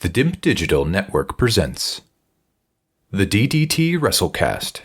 The DIMP Digital Network presents the DDT WrestleCast.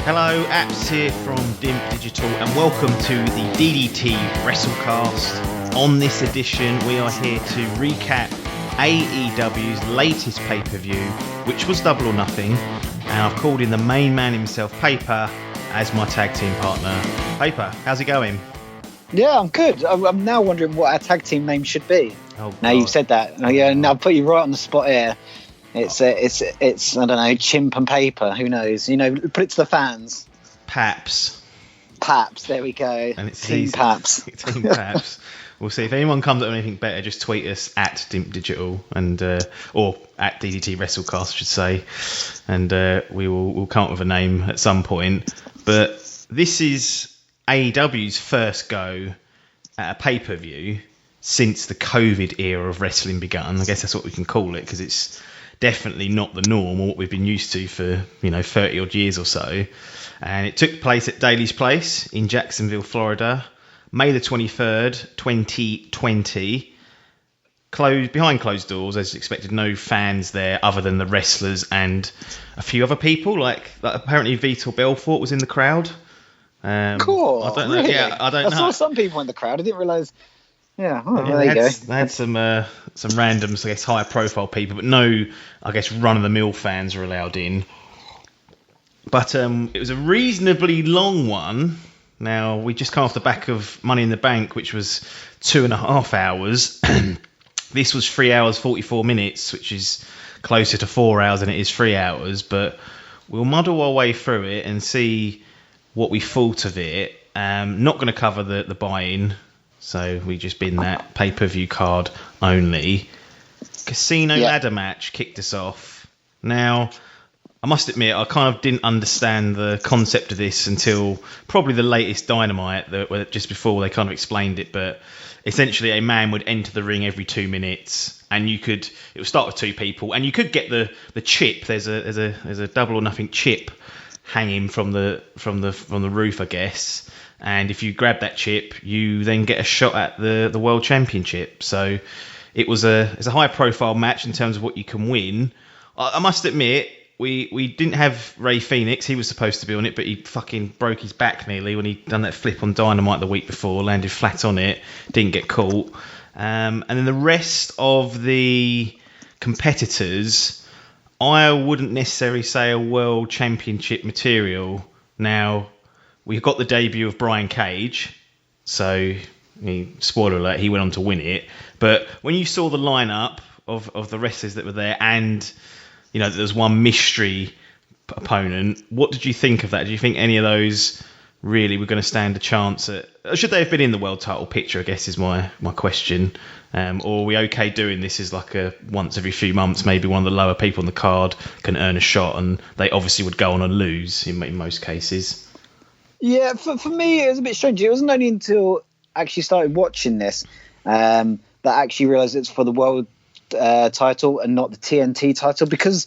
Hello, Apps here from DIMP Digital, and welcome to the DDT WrestleCast. On this edition, we are here to recap AEW's latest pay-per-view, which was Double or Nothing, and I've called in the main man himself, Paper, as my tag team partner. Paper, how's it going? Yeah, I'm good. I'm now wondering what our tag team name should be. Oh, now you've said that. Yeah, now I'll put you right on the spot here. It's I don't know, Chimp and Paper. Who knows? You know, put it to the fans. Paps. There we go. And it's Team Paps. Team Paps. We'll see if anyone comes up with anything better. Just tweet us at DIMP Digital and or at DDT WrestleCast, I should say, and we'll come up with a name at some point. But this is AEW's first go at a pay-per-view since the COVID era of wrestling began. I guess that's what we can call it, because it's definitely not the norm or what we've been used to for 30 odd years or so. And it took place at Daly's Place in Jacksonville, Florida, May the 23rd, 2020. Behind closed doors, as expected. No fans there other than the wrestlers and a few other people. Like apparently Vitor Belfort was in the crowd. Cool. I don't know. Really? Yeah, I don't know. I saw some people in the crowd. I didn't realise. Yeah, there you go. They had some random, I guess, higher profile people, but no, I guess, run-of-the-mill fans were allowed in. But it was a reasonably long one. Now, we just come off the back of Money in the Bank, which was 2.5 hours. This was 3 hours, 44 minutes, which is closer to 4 hours than it is 3 hours. But we'll muddle our way through it and see what we thought of it. Not going to cover the buy-in. So we just been that pay-per-view card only. Casino ladder match kicked us off. Now, I must admit, I kind of didn't understand the concept of this until probably the latest Dynamite, just before they kind of explained it. But essentially, a man would enter the ring every 2 minutes, and it would start with two people, and you could get the chip. There's a Double or Nothing chip hanging from the roof, I guess. And if you grab that chip, you then get a shot at the World Championship. So it's a high-profile match in terms of what you can win. I must admit, we didn't have Ray Phoenix. He was supposed to be on it, but he fucking broke his back nearly when he'd done that flip on Dynamite the week before, landed flat on it, didn't get caught. And then the rest of the competitors, I wouldn't necessarily say a World Championship material. Now, we've got the debut of Brian Cage, so spoiler alert, he went on to win it. But when you saw the lineup of the wrestlers that were there, and there's one mystery opponent, what did you think of that? Do you think any of those really were going to stand a chance at? Should they have been in the world title picture, I guess, is my question. Or are we okay doing this as like a once every few months, maybe one of the lower people on the card can earn a shot, and they obviously would go on and lose in most cases? Yeah, for me, it was a bit strange. It wasn't only until I actually started watching this that I actually realised it's for the world title and not the TNT title, because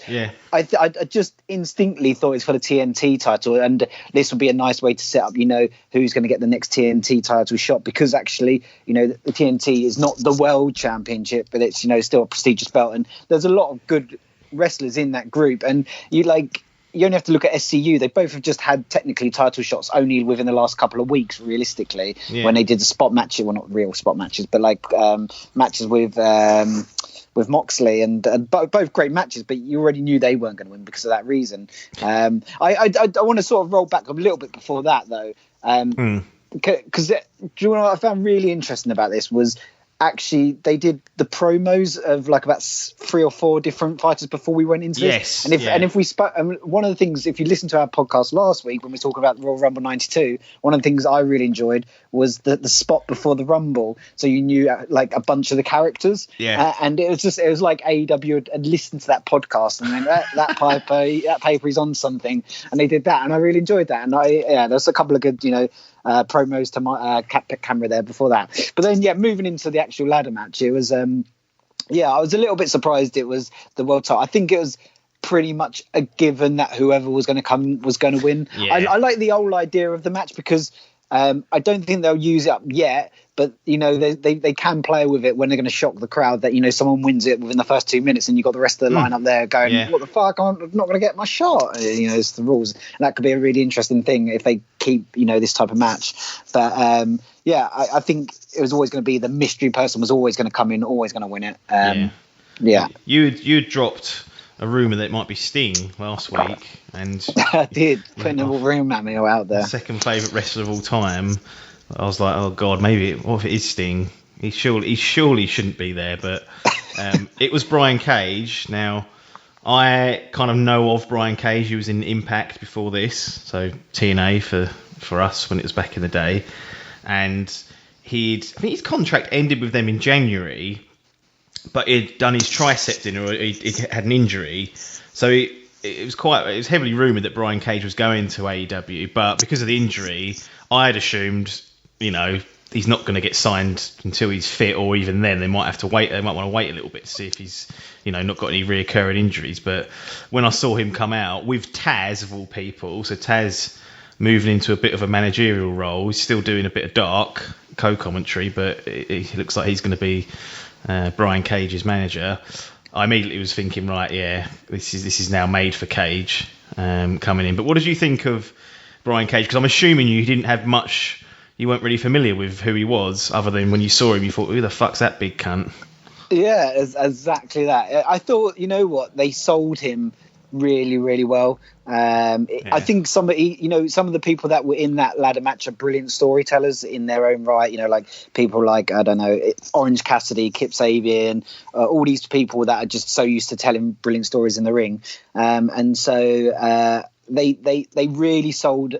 I just instinctively thought it's for the TNT title, and this would be a nice way to set up, who's going to get the next TNT title shot, because actually, the TNT is not the world championship, but it's, still a prestigious belt, and there's a lot of good wrestlers in that group, and you only have to look at SCU. They both have just had technically title shots only within the last couple of weeks, realistically, when they did the spot matches. Well, not real spot matches, but like matches with Moxley, and both great matches, but you already knew they weren't going to win because of that reason. I want to sort of roll back a little bit before that, though, because do you know what I found really interesting about this was actually they did the promos of like about 3 or 4 different fighters before we went into this. And if we spoke, one of the things, if you listen to our podcast last week when we talked about Royal Rumble 92, one of the things I really enjoyed was the spot before the Rumble, so you knew like a bunch of the characters. And it was like AEW had listened to that podcast and then that paper is on something, and they did that, and I really enjoyed that. And there's a couple of good promos to my camera there before that. But then moving into the actual ladder match, it was I was a little bit surprised it was the world title. I think it was pretty much a given that whoever was going to come was going to win. I like the whole idea of the match because I don't think they'll use it up yet, but they can play with it when they're going to shock the crowd that someone wins it within the first 2 minutes and you've got the rest of the lineup there going, what the fuck, I'm not going to get my shot. It's the rules. And that could be a really interesting thing if they keep this type of match. But I think it was always going to be the mystery person was always going to come in, always going to win it. You dropped a rumour that it might be Sting last week, and I did, putting a rumour at me out there. Second favourite wrestler of all time. I was like, oh god, what if it is Sting? He surely shouldn't be there, but it was Brian Cage. Now, I kind of know of Brian Cage. He was in Impact before this, so TNA for us when it was back in the day, and I think his contract ended with them in January. But he'd done his triceps in, or he had an injury, so it was heavily rumoured that Brian Cage was going to AEW. But because of the injury, I had assumed, he's not going to get signed until he's fit, or even then they might have to wait. They might want to wait a little bit to see if he's, not got any reoccurring injuries. But when I saw him come out with Taz of all people, so Taz moving into a bit of a managerial role, he's still doing a bit of dark co-commentary, but it looks like he's going to be Brian Cage's manager. I immediately was thinking, this is now made for Cage coming in. But what did you think of Brian Cage? Because I'm assuming you didn't have much, you weren't really familiar with who he was, other than when you saw him, you thought, who the fuck's that big cunt? Yeah, exactly that. I thought, they sold him really, really well. I think some of the people that were in that ladder match are brilliant storytellers in their own right. Like people like, I don't know, Orange Cassidy, Kip Sabian, all these people that are just so used to telling brilliant stories in the ring. And so they really sold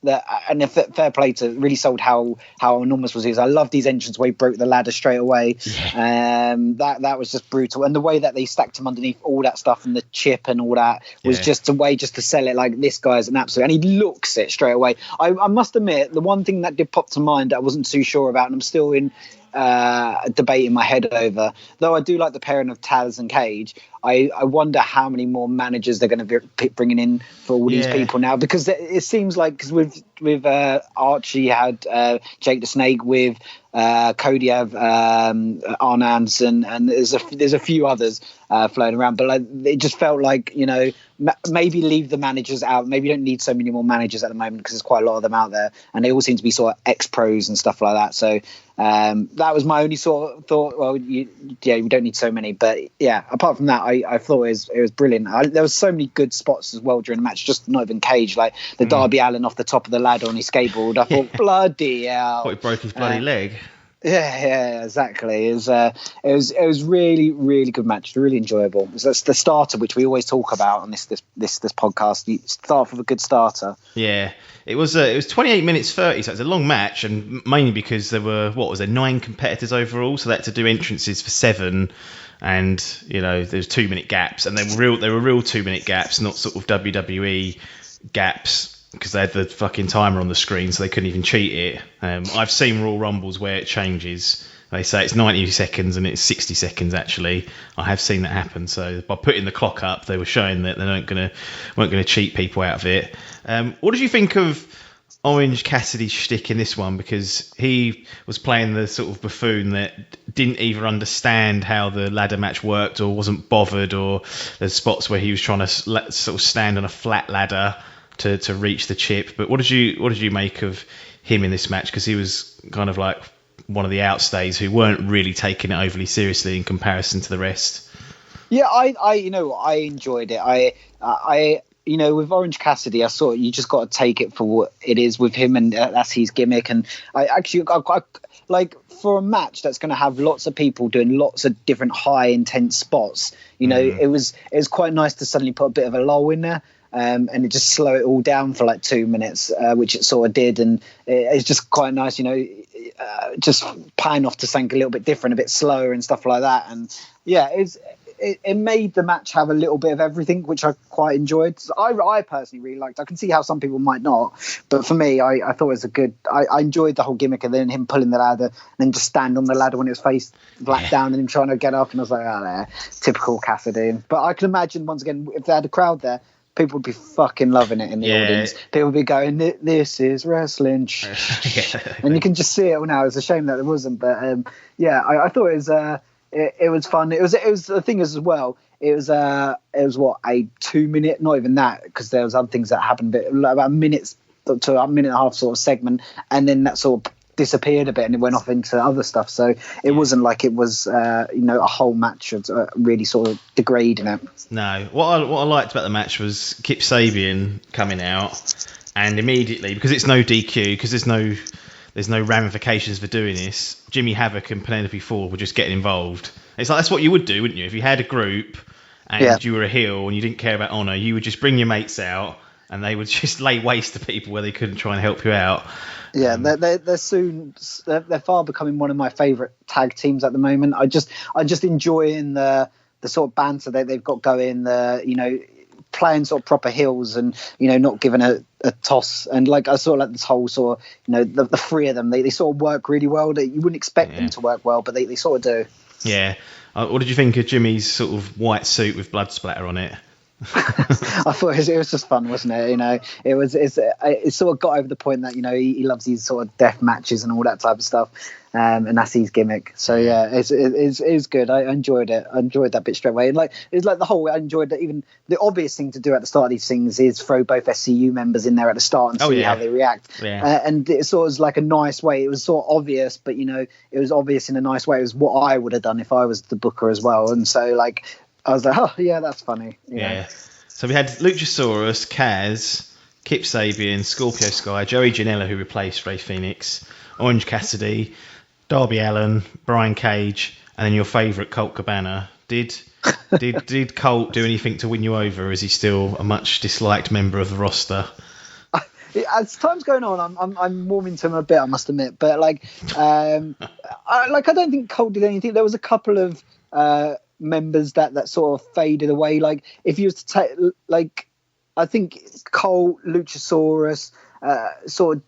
that, and fair play to really sold how enormous was his. I love these entrance where he broke the ladder straight away. That was just brutal, and the way that they stacked him underneath all that stuff and the chip and all that was just a way just to sell it like this guy's an absolute, and he looks it straight away. I must admit, the one thing that did pop to mind that I wasn't too sure about, and I'm still in debate in my head over, though I do like the pairing of Taz and Cage, I wonder how many more managers they're going to be bringing in for all these people now, because it seems like, because with Archie had Jake the Snake, with Cody have Arn Anderson, and there's a few others floating around, but it just felt like maybe leave the managers out. Maybe you don't need so many more managers at the moment because there's quite a lot of them out there, and they all seem to be sort of ex-pros and stuff like that. So that was my only sort of thought. Well, we don't need so many, but apart from that, I thought it was brilliant. There was so many good spots as well during the match, just not even Cage, like the Darby Allin off the top of the ladder on his skateboard. I thought, bloody hell! Thought he broke his bloody leg. Yeah, exactly. It was really, really good match, really enjoyable. That's the starter, which we always talk about on this podcast. You start with a good starter. Yeah, it was 28 minutes 30, so it's a long match, and mainly because there were 9 competitors overall, so they had to do entrances for 7, and there's 2-minute gaps, and they were real 2-minute gaps, not sort of WWE gaps, because they had the fucking timer on the screen, so they couldn't even cheat it. I've seen Royal Rumbles where it changes. They say it's 90 seconds and it's 60 seconds actually. I have seen that happen. So by putting the clock up, they were showing that they weren't going to cheat people out of it. What did you think of Orange Cassidy's shtick in this one? Because he was playing the sort of buffoon that didn't even understand how the ladder match worked, or wasn't bothered, or there's spots where he was trying to sort of stand on a flat ladder to reach the chip. But what did you make of him in this match? Because he was kind of like one of the outstays who weren't really taking it overly seriously in comparison to the rest. Yeah, I enjoyed it. I with Orange Cassidy, I saw you just got to take it for what it is with him, and that's his gimmick. And I like for a match that's going to have lots of people doing lots of different high intense spots. It was quite nice to suddenly put a bit of a lull in there. And it just slow it all down for like 2 minutes, which it sort of did, and it's just quite nice, just pan off to something a little bit different, a bit slower and stuff like that. And yeah, it made the match have a little bit of everything, which I quite enjoyed. So I personally really liked. I can see how some people might not, but for me, I thought it was I enjoyed the whole gimmick, and then him pulling the ladder and then just stand on the ladder when it was face flat down and him trying to get up, and I was like, there, typical Cassidy. But I can imagine once again if they had a crowd there, people would be fucking loving it in the audience. People would be going, "This is wrestling," and you can just see it now. It's a shame that it wasn't, but I thought it was. It was fun. It was the thing as well. It was what, a 2 minute, not even that, because there was other things that happened, but about a minute to a minute and a half sort of segment, and then that sort of disappeared a bit and it went off into other stuff. So it wasn't like it was a whole match of really sort of degrading it. No, what I liked about the match was Kip Sabian coming out, and immediately, because it's no DQ, because there's no ramifications for doing this, Jimmy Havoc and Penelope Ford were just getting involved. It's like, that's what you would do, wouldn't you? If you had a group and you were a heel and you didn't care about honour, you would just bring your mates out and they would just lay waste to people where they couldn't try and help you out. Yeah, they're far becoming one of my favourite tag teams at the moment. I just enjoying the sort of banter that they've got going, playing sort of proper heels and not giving a toss, and like I sort of like this whole sort of the three of them, they sort of work really well. You wouldn't expect them to work well, but they sort of do. Yeah. What did you think of Jimmy's sort of white suit with blood splatter on it? I thought it was just fun, wasn't it? It sort of got over the point that he loves these sort of death matches and all that type of stuff, and that's his gimmick. So yeah, it's good. I enjoyed it. I enjoyed that bit straight away. And it's like the whole. I enjoyed that. Even the obvious thing to do at the start of these things is throw both SCU members in there at the start and see how they react. Yeah. And it sort of was like a nice way. It was sort of obvious, but it was obvious in a nice way. It was what I would have done if I was the booker as well. And so I was like, oh yeah, that's funny. Yeah. So we had Luchasaurus, Kaz, Kip Sabian, Scorpio Sky, Joey Janela, who replaced Ray Phoenix, Orange Cassidy, Darby Allin, Brian Cage, and then your favourite Colt Cabana. Did Colt do anything to win you over, or is he still a much disliked member of the roster? As time's going on, I'm warming to him a bit, I must admit. But I don't think Colt did anything. There was a couple of members that sort of faded away. Like if you was to take, I think Cole, Luchasaurus, sort of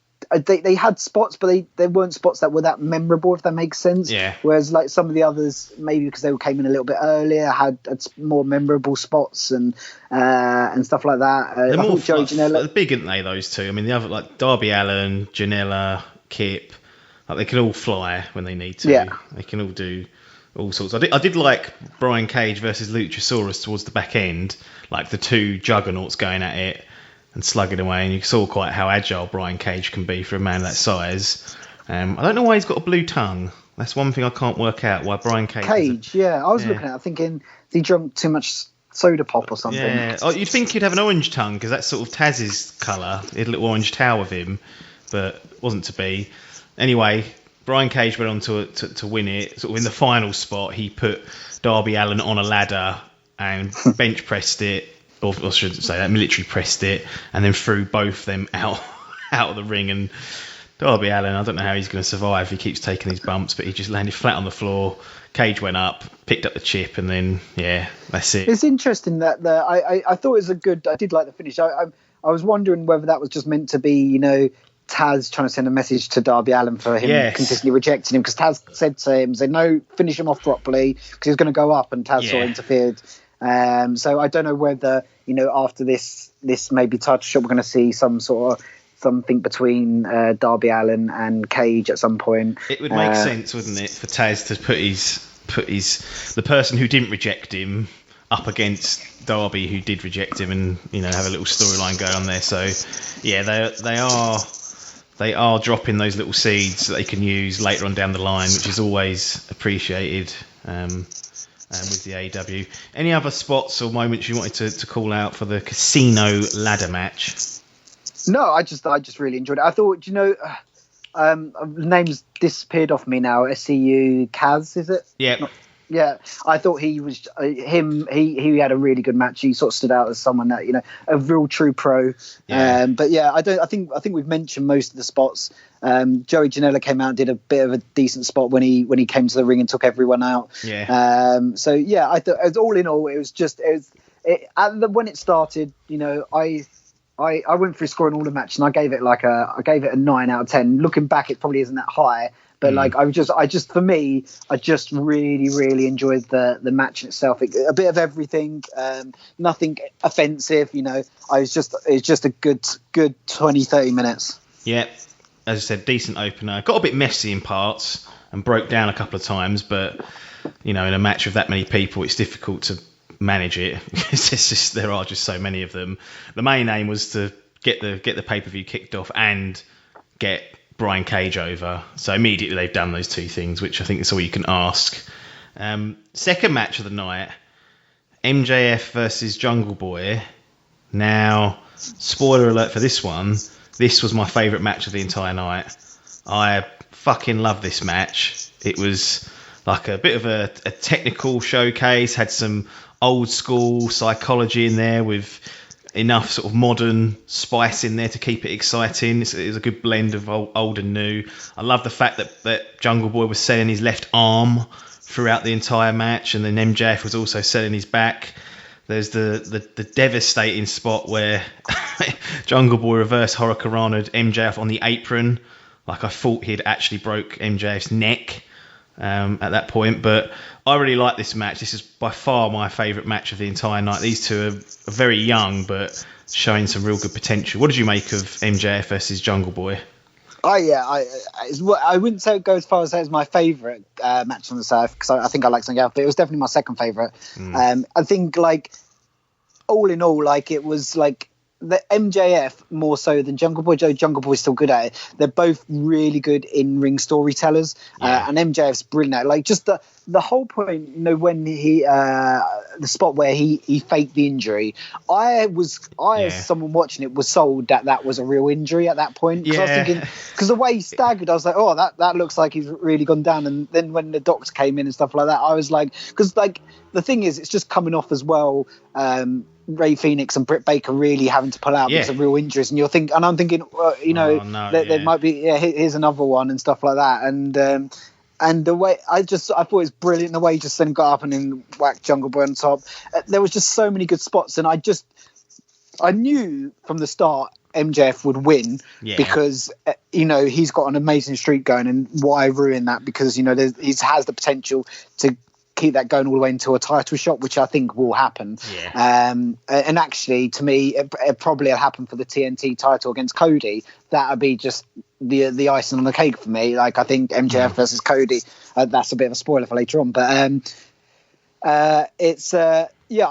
they had spots, but they weren't spots that were that memorable, if that makes sense. Yeah. Whereas some of the others, maybe because they came in a little bit earlier, had more memorable spots and stuff like that. They're more Janela, big, aren't they? Those two. I mean, the other Darby Allin, Janela, Kip, they can all fly when they need to. Yeah. They can all do all sorts. I did like Brian Cage versus Luchasaurus towards the back end, like the two juggernauts going at it and slugging away, and you saw quite how agile Brian Cage can be for a man that size. I don't know why he's got a blue tongue. That's one thing I can't work out, why Brian Cage... I was looking at it thinking, he drunk too much soda pop or something. Yeah, you'd think he'd have an orange tongue, because that's sort of Taz's colour. He had a little orange towel with him, but wasn't to be. Anyway, Brian Cage went on to win it. Sort of in the final spot, he put Darby Allin on a ladder and bench pressed it, or I shouldn't say that, military pressed it, and then threw both them out of the ring. And Darby Allin, I don't know how he's going to survive. He keeps taking these bumps, but he just landed flat on the floor. Cage went up, picked up the chip, and then that's it. It's interesting that I thought it was I did like the finish. I was wondering whether that was just meant to be, Taz trying to send a message to Darby Allin for him consistently rejecting him, because Taz said to him, no, finish him off properly, because he was going to go up, and Taz sort of interfered. So I don't know whether after this maybe title shot we're going to see something between Darby Allin and Cage at some point. It would make sense, wouldn't it, for Taz to put the person who didn't reject him up against Darby, who did reject him, and have a little storyline going on there. So they are dropping those little seeds that they can use later on down the line, which is always appreciated. with the AEW. Any other spots or moments you wanted to call out for the casino ladder match? No, I just really enjoyed it. I thought, name's disappeared off me now. SCU Kaz, is it? Yeah. Yeah, I thought he was He had a really good match. He sort of stood out as someone that a real true pro. Yeah. But yeah, I think we've mentioned most of the spots. Joey Janela came out and did a bit of a decent spot when he came to the ring and took everyone out. Yeah. So yeah, I thought all in all, it was when it started. I went through scoring all the matches and I gave it a 9 out of 10. Looking back, it probably isn't that high. But I just really, really enjoyed the match in itself. A bit of everything, nothing offensive. It was just a good 20-30 minutes. Yeah, as I said, decent opener. Got a bit messy in parts and broke down a couple of times. But in a match with that many people, it's difficult to manage it. There are just so many of them. The main aim was to get the pay-per-view kicked off and get Brian Cage over. So immediately they've done those two things, which I think is all you can ask. Second match of the night, MJF versus Jungle Boy. Now, spoiler alert for this one, this was my favourite match of the entire night. I fucking love this match. It was like a bit of a technical showcase, had some old school psychology in there with enough sort of modern spice in there to keep it exciting. It was a good blend of old and new. I love the fact that Jungle Boy was selling his left arm throughout the entire match, and then MJF was also selling his back. There's the devastating spot where Jungle Boy reverse hurricanranaed MJF on the apron. Like, I thought he'd actually broke MJF's neck at that point, but I really like this match. This is by far my favourite match of the entire night. These two are very young, but showing some real good potential. What did you make of MJF versus Jungle Boy? I wouldn't say go as far as say it's my favourite match on the South, because I think I like something else, but it was definitely my second favourite. I think, all in all, it was the MJF more so than Jungle Boy. Jungle Boy's still good at it. They're both really good in-ring storytellers, and MJF's brilliant at it. Just the whole point, when he the spot where he faked the injury, I as someone watching it was sold that was a real injury at that point. Because I was thinking, because the way he staggered, I was like, oh, that looks like he's really gone down. And then when the doctor came in and stuff like that, I was like, because the thing is, it's just coming off as well. Ray Phoenix and Britt Baker really having to pull out because of real injuries, and I'm thinking, there might be here's another one and stuff like that, and the way I thought it was brilliant, the way he just then got up and then whacked Jungle Boy on top. There was just so many good spots, and I knew from the start MJF would win because he's got an amazing streak going, and why ruin that? Because he has the potential to keep that going all the way into a title shot, which I think will happen. And actually, to me, it probably will happen for the TNT title against Cody. That would be just the icing on the cake for me. I think MJF versus Cody. That's a bit of a spoiler for later on, but it's I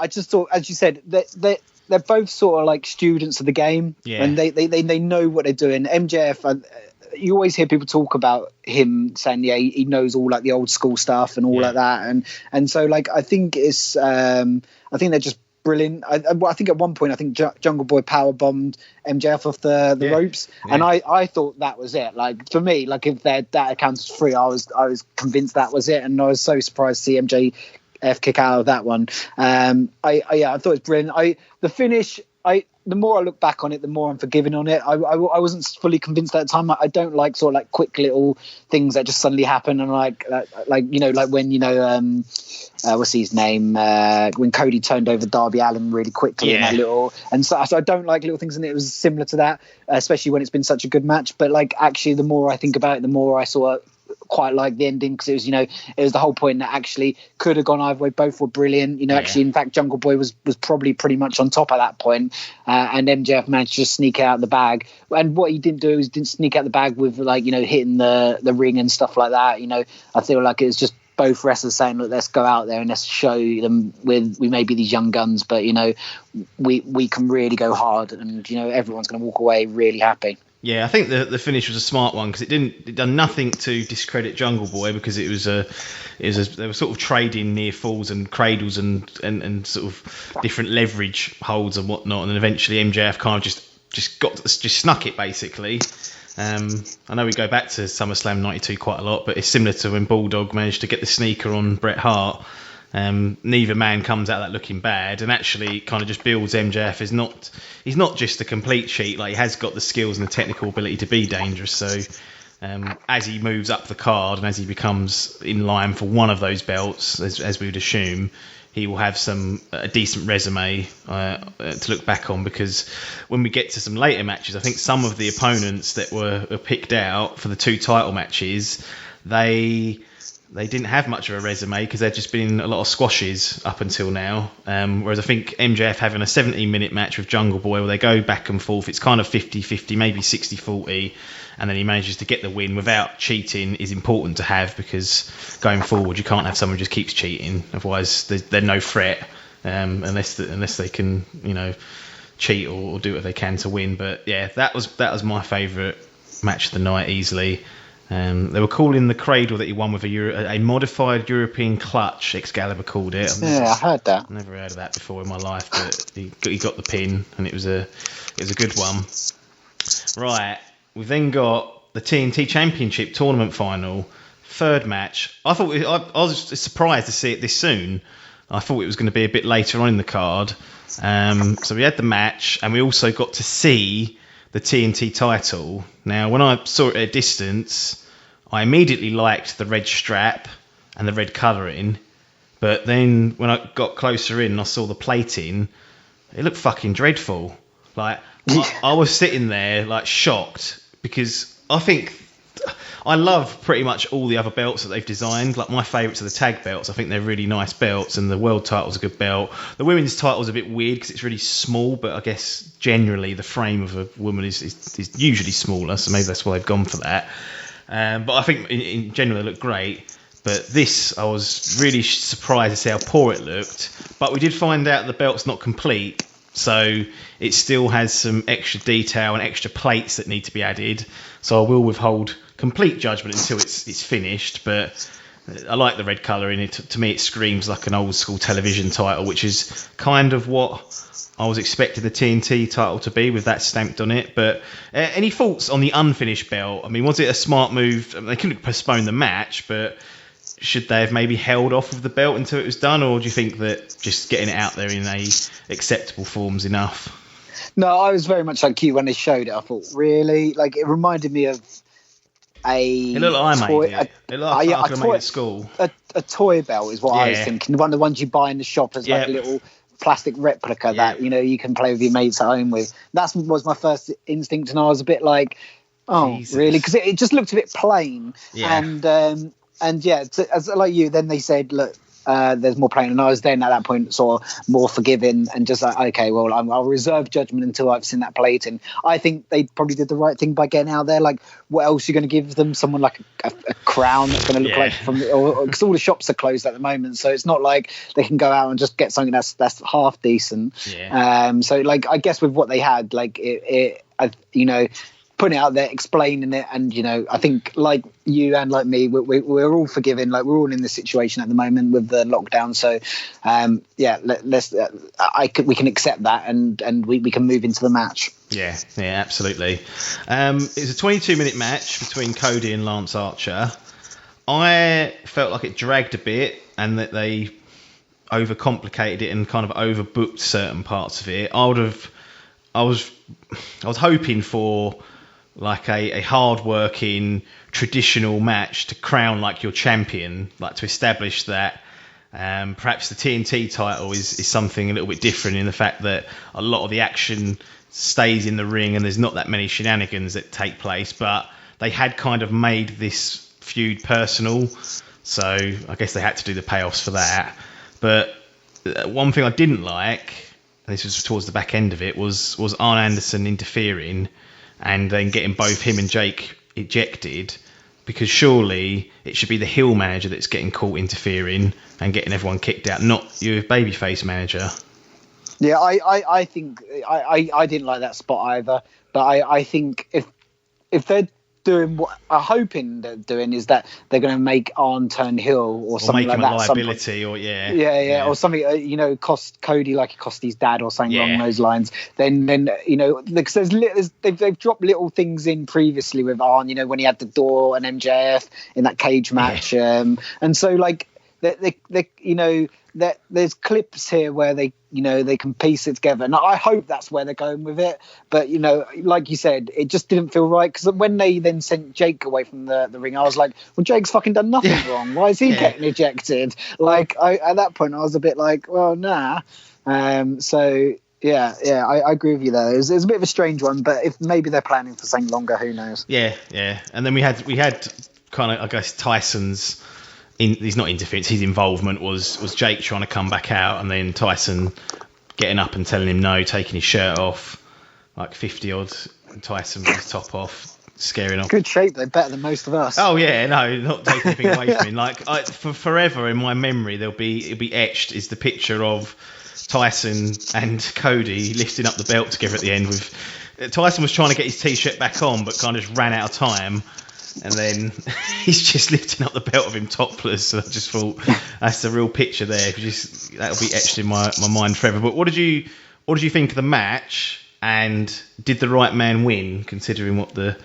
just thought, as you said, they're both sort of students of the game, and they know what they're doing. MJF. You always hear people talk about him saying, he knows all the old school stuff and all like that, and so I think it's I think they're just brilliant. I think at one point Jungle Boy power bombed MJF off the ropes, and I thought that was it. For me, if that account was free, I was convinced that was it, and I was so surprised to see MJF kick out of that one. I thought it was brilliant. The finish. The more I look back on it, the more I'm forgiving on it. I wasn't fully convinced at the time. I don't like quick little things that just suddenly happen, and when what's his name, when Cody turned over Darby Allin really quickly in that little, and so I don't like little things, and it was similar to that, especially when it's been such a good match. But actually, the more I think about it, the more I saw quite like the ending, because it was the whole point that actually could have gone either way. Both were brilliant. Actually, in fact, Jungle Boy was probably pretty much on top at that point, and MJF managed to just sneak out of the bag. And what he didn't do is didn't sneak out the bag with hitting the ring and stuff like that. I feel like it was just both wrestlers saying, look, let's go out there and let's show them we may be these young guns, but we can really go hard, and everyone's going to walk away really happy. Yeah, I think the finish was a smart one because it done nothing to discredit Jungle Boy because they were sort of trading near falls and cradles and sort of different leverage holds and whatnot, and then eventually MJF kind of just snuck it basically. I know we go back to SummerSlam '92 quite a lot, but it's similar to when Bulldog managed to get the sneaker on Bret Hart. Neither man comes out of that looking bad, and actually kind of just builds MJF. He's not just a complete cheat, like he has got the skills and the technical ability to be dangerous. So as he moves up the card and as he becomes in line for one of those belts, as we would assume, he will have a decent resume to look back on, because when we get to some later matches, I think some of the opponents that were picked out for the 2 title matches, they didn't have much of a resume because they'd just been a lot of squashes up until now. Whereas I think MJF having a 17-minute match with Jungle Boy where they go back and forth, it's kind of 50-50, maybe 60-40, and then he manages to get the win without cheating is important to have, because going forward you can't have someone who just keeps cheating. Otherwise they're no threat unless they can, cheat or do what they can to win. But yeah, that was my favourite match of the night easily. They were calling the cradle that he won with a modified European clutch, Excalibur called it. I heard that. Never heard of that before in my life, but he got the pin, and it was a good one. Right, we've then got the TNT Championship Tournament Final, third match. I was surprised to see it this soon. I thought it was going to be a bit later on in the card. So we had the match, and we also got to see the TNT title. Now, when I saw it at a distance, I immediately liked the red strap and the red colouring, but then when I got closer in and I saw the plating, it looked fucking dreadful. Like, I was sitting there like shocked, because I love pretty much all the other belts that they've designed. Like, my favourites are the tag belts. I think they're really nice belts, and the world title's a good belt. The women's title's a bit weird because it's really small, but I guess generally the frame of a woman is usually smaller, so maybe that's why they've gone for that. But I think in general they look great. But this, I was really surprised to see how poor it looked. But we did find out the belt's not complete, so it still has some extra detail and extra plates that need to be added. So I will withhold complete judgment until it's finished. But I like the red colour in it. To me, it screams like an old school television title, which is kind of what I was expecting the TNT title to be, with that stamped on it. But any thoughts on the unfinished belt? I mean, was it a smart move? I mean, they couldn't postpone the match, but should they have maybe held off of the belt until it was done, or do you think that just getting it out there in a acceptable form's enough? No, I was very much like you when they showed it. I thought, really? Like, it reminded me of it looked like I made it. It looked like I could have made it at school. A toy belt is what I was thinking. One of the ones you buy in the shop as like a little plastic replica that you can play with your mates at home with. That was my first instinct, and I was a bit like, oh, Jesus. Really? Because it just looked a bit plain. Yeah. And yeah, as like you, then they said, look, there's more plain, and I was then at that point sort of more forgiving and just like, okay, well, I'll reserve judgment until I've seen that plate. And I think they probably did the right thing by getting out there. Like, what else are you going to give them? Someone like a crown that's going to look like because all the shops are closed at the moment, so it's not like they can go out and just get something that's half decent. So like, I guess with what they had, like putting it out there, explaining it, and I think like you and like me, we're all forgiving. Like, we're all in this situation at the moment with the lockdown. So we can accept that, and we can move into the match. Yeah, absolutely. It was a 22-minute match between Cody and Lance Archer. I felt like it dragged a bit, and that they overcomplicated it and kind of overbooked certain parts of it. I was hoping for like a hard-working traditional match to crown like your champion, like to establish that perhaps the TNT title is something a little bit different in the fact that a lot of the action stays in the ring and there's not that many shenanigans that take place. But they had kind of made this feud personal, so I guess they had to do the payoffs for that. But one thing I didn't like, and this was towards the back end of it, was Arn Anderson interfering and then getting both him and Jake ejected, because surely it should be the heel manager that's getting caught interfering and getting everyone kicked out, not your babyface manager. Yeah, I think I didn't like that spot either, but I think if if they're doing what I'm hoping they're doing is that they're going to make Arn turn heel or something like that. Or make him a liability, or something. Cost Cody like it cost his dad or something along those lines. Then because they've dropped little things in previously with Arn. When he had the door and MJF in that cage match, and so like there's clips here where they can piece it together, and I hope that's where they're going with it. But like you said, it just didn't feel right, because when they then sent Jake away from the ring, I was like, well, Jake's fucking done nothing wrong. Why is he getting ejected? Like at that point, I was a bit like, well, nah. So yeah, I agree with you there. It was a bit of a strange one, but if maybe they're planning for something longer, who knows? Yeah. And then we had kind of, I guess, Tyson's. He's not interference. His involvement was Jake trying to come back out, and then Tyson getting up and telling him no, taking his shirt off, like 50 odd. And Tyson with his top off, scaring off. Good shape though, better than most of us. Oh yeah, no, not taking anything away from him. Like for forever in my memory, it'll be etched is the picture of Tyson and Cody lifting up the belt together at the end. With Tyson was trying to get his t-shirt back on, but kind of just ran out of time. And then he's just lifting up the belt of him topless. So I just thought that's the real picture there. That'll be etched in my mind forever. But what did you think of the match? And did the right man win, considering what the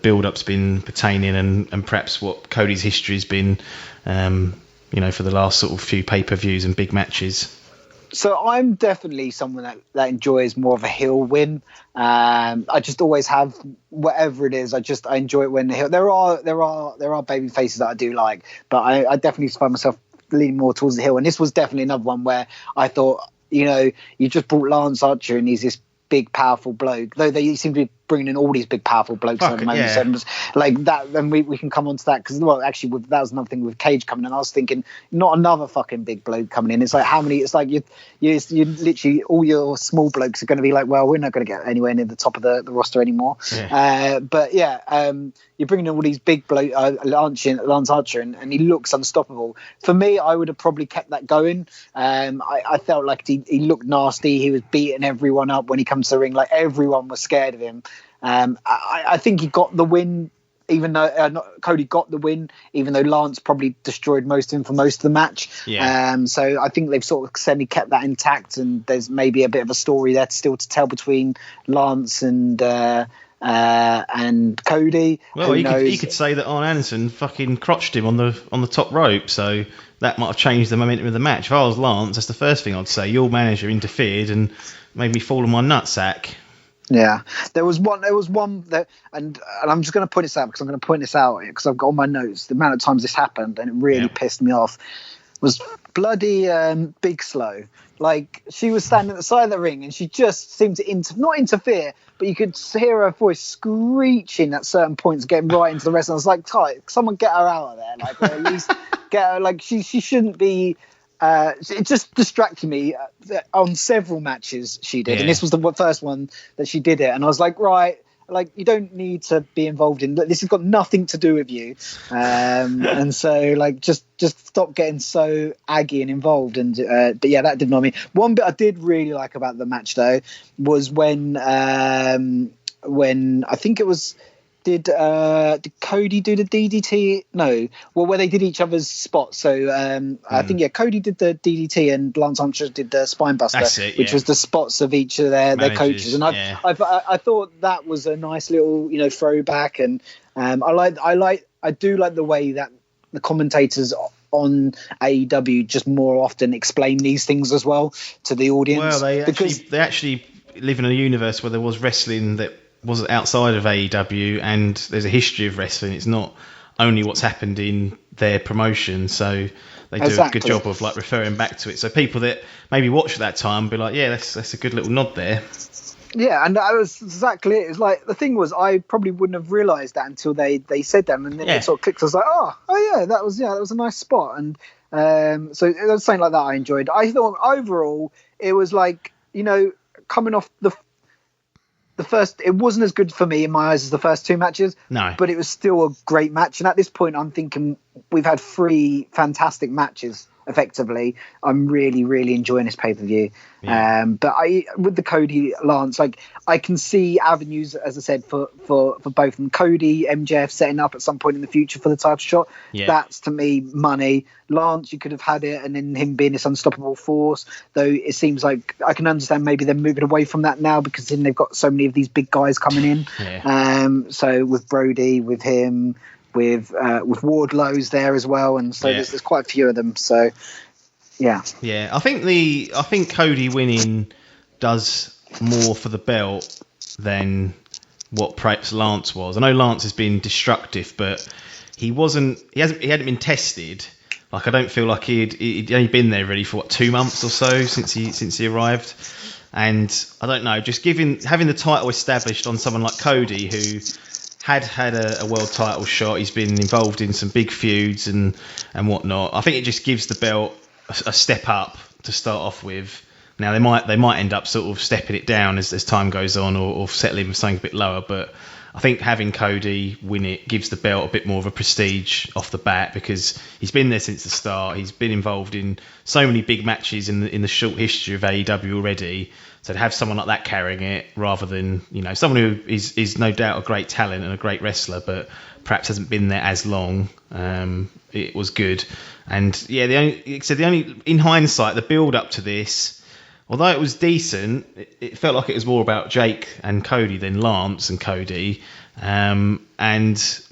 build-up's been pertaining, and perhaps what Cody's history has been, for the last sort of few pay-per-views and big matches? So I'm definitely someone that enjoys more of a heel win. I just always have, whatever it is. I enjoy it when the heel. There are baby faces that I do like, but I definitely find myself leaning more towards the heel. And this was definitely another one where I thought, you just brought Lance Archer and he's this big powerful bloke. Though they seem to be bringing in all these big powerful blokes at the moment. So like that, then we can come on to that, because actually that was another thing with Cage coming in. I was thinking, not another fucking big bloke coming in. It's like how many? It's like you literally all your small blokes are going to be like, well, we're not going to get anywhere near the top of the roster anymore. You're bringing in all these big blokes, Lance Archer, and he looks unstoppable. For me, I would have probably kept that going. I felt like he looked nasty. He was beating everyone up when he comes to the ring. Like everyone was scared of him. I think he got the win, even though Cody got the win, even though Lance probably destroyed most of him for most of the match. So I think they've sort of semi-kept that intact, and there's maybe a bit of a story there still to tell between Lance and Cody. Well, he could say that Arn Anderson fucking crotched him on the top rope, so that might have changed the momentum of the match. If I was Lance, that's the first thing I'd say. Your manager interfered and made me fall on my nutsack. Yeah, there was one that, and I'm just going to point this out because I've got all my notes. The amount of times this happened, and it really pissed me off, was bloody Big Slow. Like, she was standing at the side of the ring, and she just seemed to not interfere, but you could hear her voice screeching at certain points, getting right into the rest. And I was like, someone get her out of there, like, or at least get her. Like, she shouldn't be. It just distracted me on several matches she did, and this was the first one that she did it, and I was like, right, like, you don't need to be involved in this. Has got nothing to do with you, and so like just stop getting so aggy and involved. And but yeah, that did annoy me. One bit I did really like about the match though was when I think it was. Did Cody do the DDT? No. Well, where they did each other's spots. So I think Cody did the DDT and Lance Archer did the Spinebuster, which was the spots of each of their coaches. And I thought that was a nice little throwback. And I do like the way that the commentators on AEW just more often explain these things as well to the audience. Well, they actually live in a universe where there was wrestling that was outside of AEW, and there's a history of wrestling. It's not only what's happened in their promotion, so they do a good job of like referring back to it. So people that maybe watch at that time be like, yeah, that's a good little nod there. Yeah, and that was exactly it. It's like, the thing was, I probably wouldn't have realised that until they said that, and then it sort of clicked. I was like, oh yeah, that was a nice spot. And so it was something like that I enjoyed. I thought overall it was like, coming off the first, it wasn't as good for me in my eyes as the first two matches. No. But it was still a great match. And at this point, I'm thinking we've had 3 fantastic matches effectively. I'm really, really enjoying this pay-per-view. Yeah. But with the Cody Lance, like, I can see avenues, as I said, for both of them. Cody, MJF setting up at some point in the future for the title shot. Yeah. That's, to me, money. Lance, you could have had it, and then him being this unstoppable force. Though it seems like I can understand maybe they're moving away from that now, because then they've got so many of these big guys coming in. Yeah. So with Brody, with him, with Wardlow's there as well, and so there's quite a few of them. So yeah. I think Cody winning does more for the belt than what perhaps Lance was. I know Lance has been destructive, but he hadn't been tested. Like, I don't feel like he'd only been there really for 2 months or so since he arrived. And I don't know, just having the title established on someone like Cody, who had a world title shot. He's been involved in some big feuds and whatnot. I think it just gives the belt a step up to start off with. Now they might end up sort of stepping it down as time goes on, or settling with something a bit lower. But I think having Cody win it gives the belt a bit more of a prestige off the bat, because he's been there since the start. He's been involved in so many big matches in the short history of AEW already. So to have someone like that carrying it, rather than, someone who is no doubt a great talent and a great wrestler, but perhaps hasn't been there as long, it was good. And yeah, the only in hindsight, the build up to this, although it was decent, it felt like it was more about Jake and Cody than Lance and Cody. And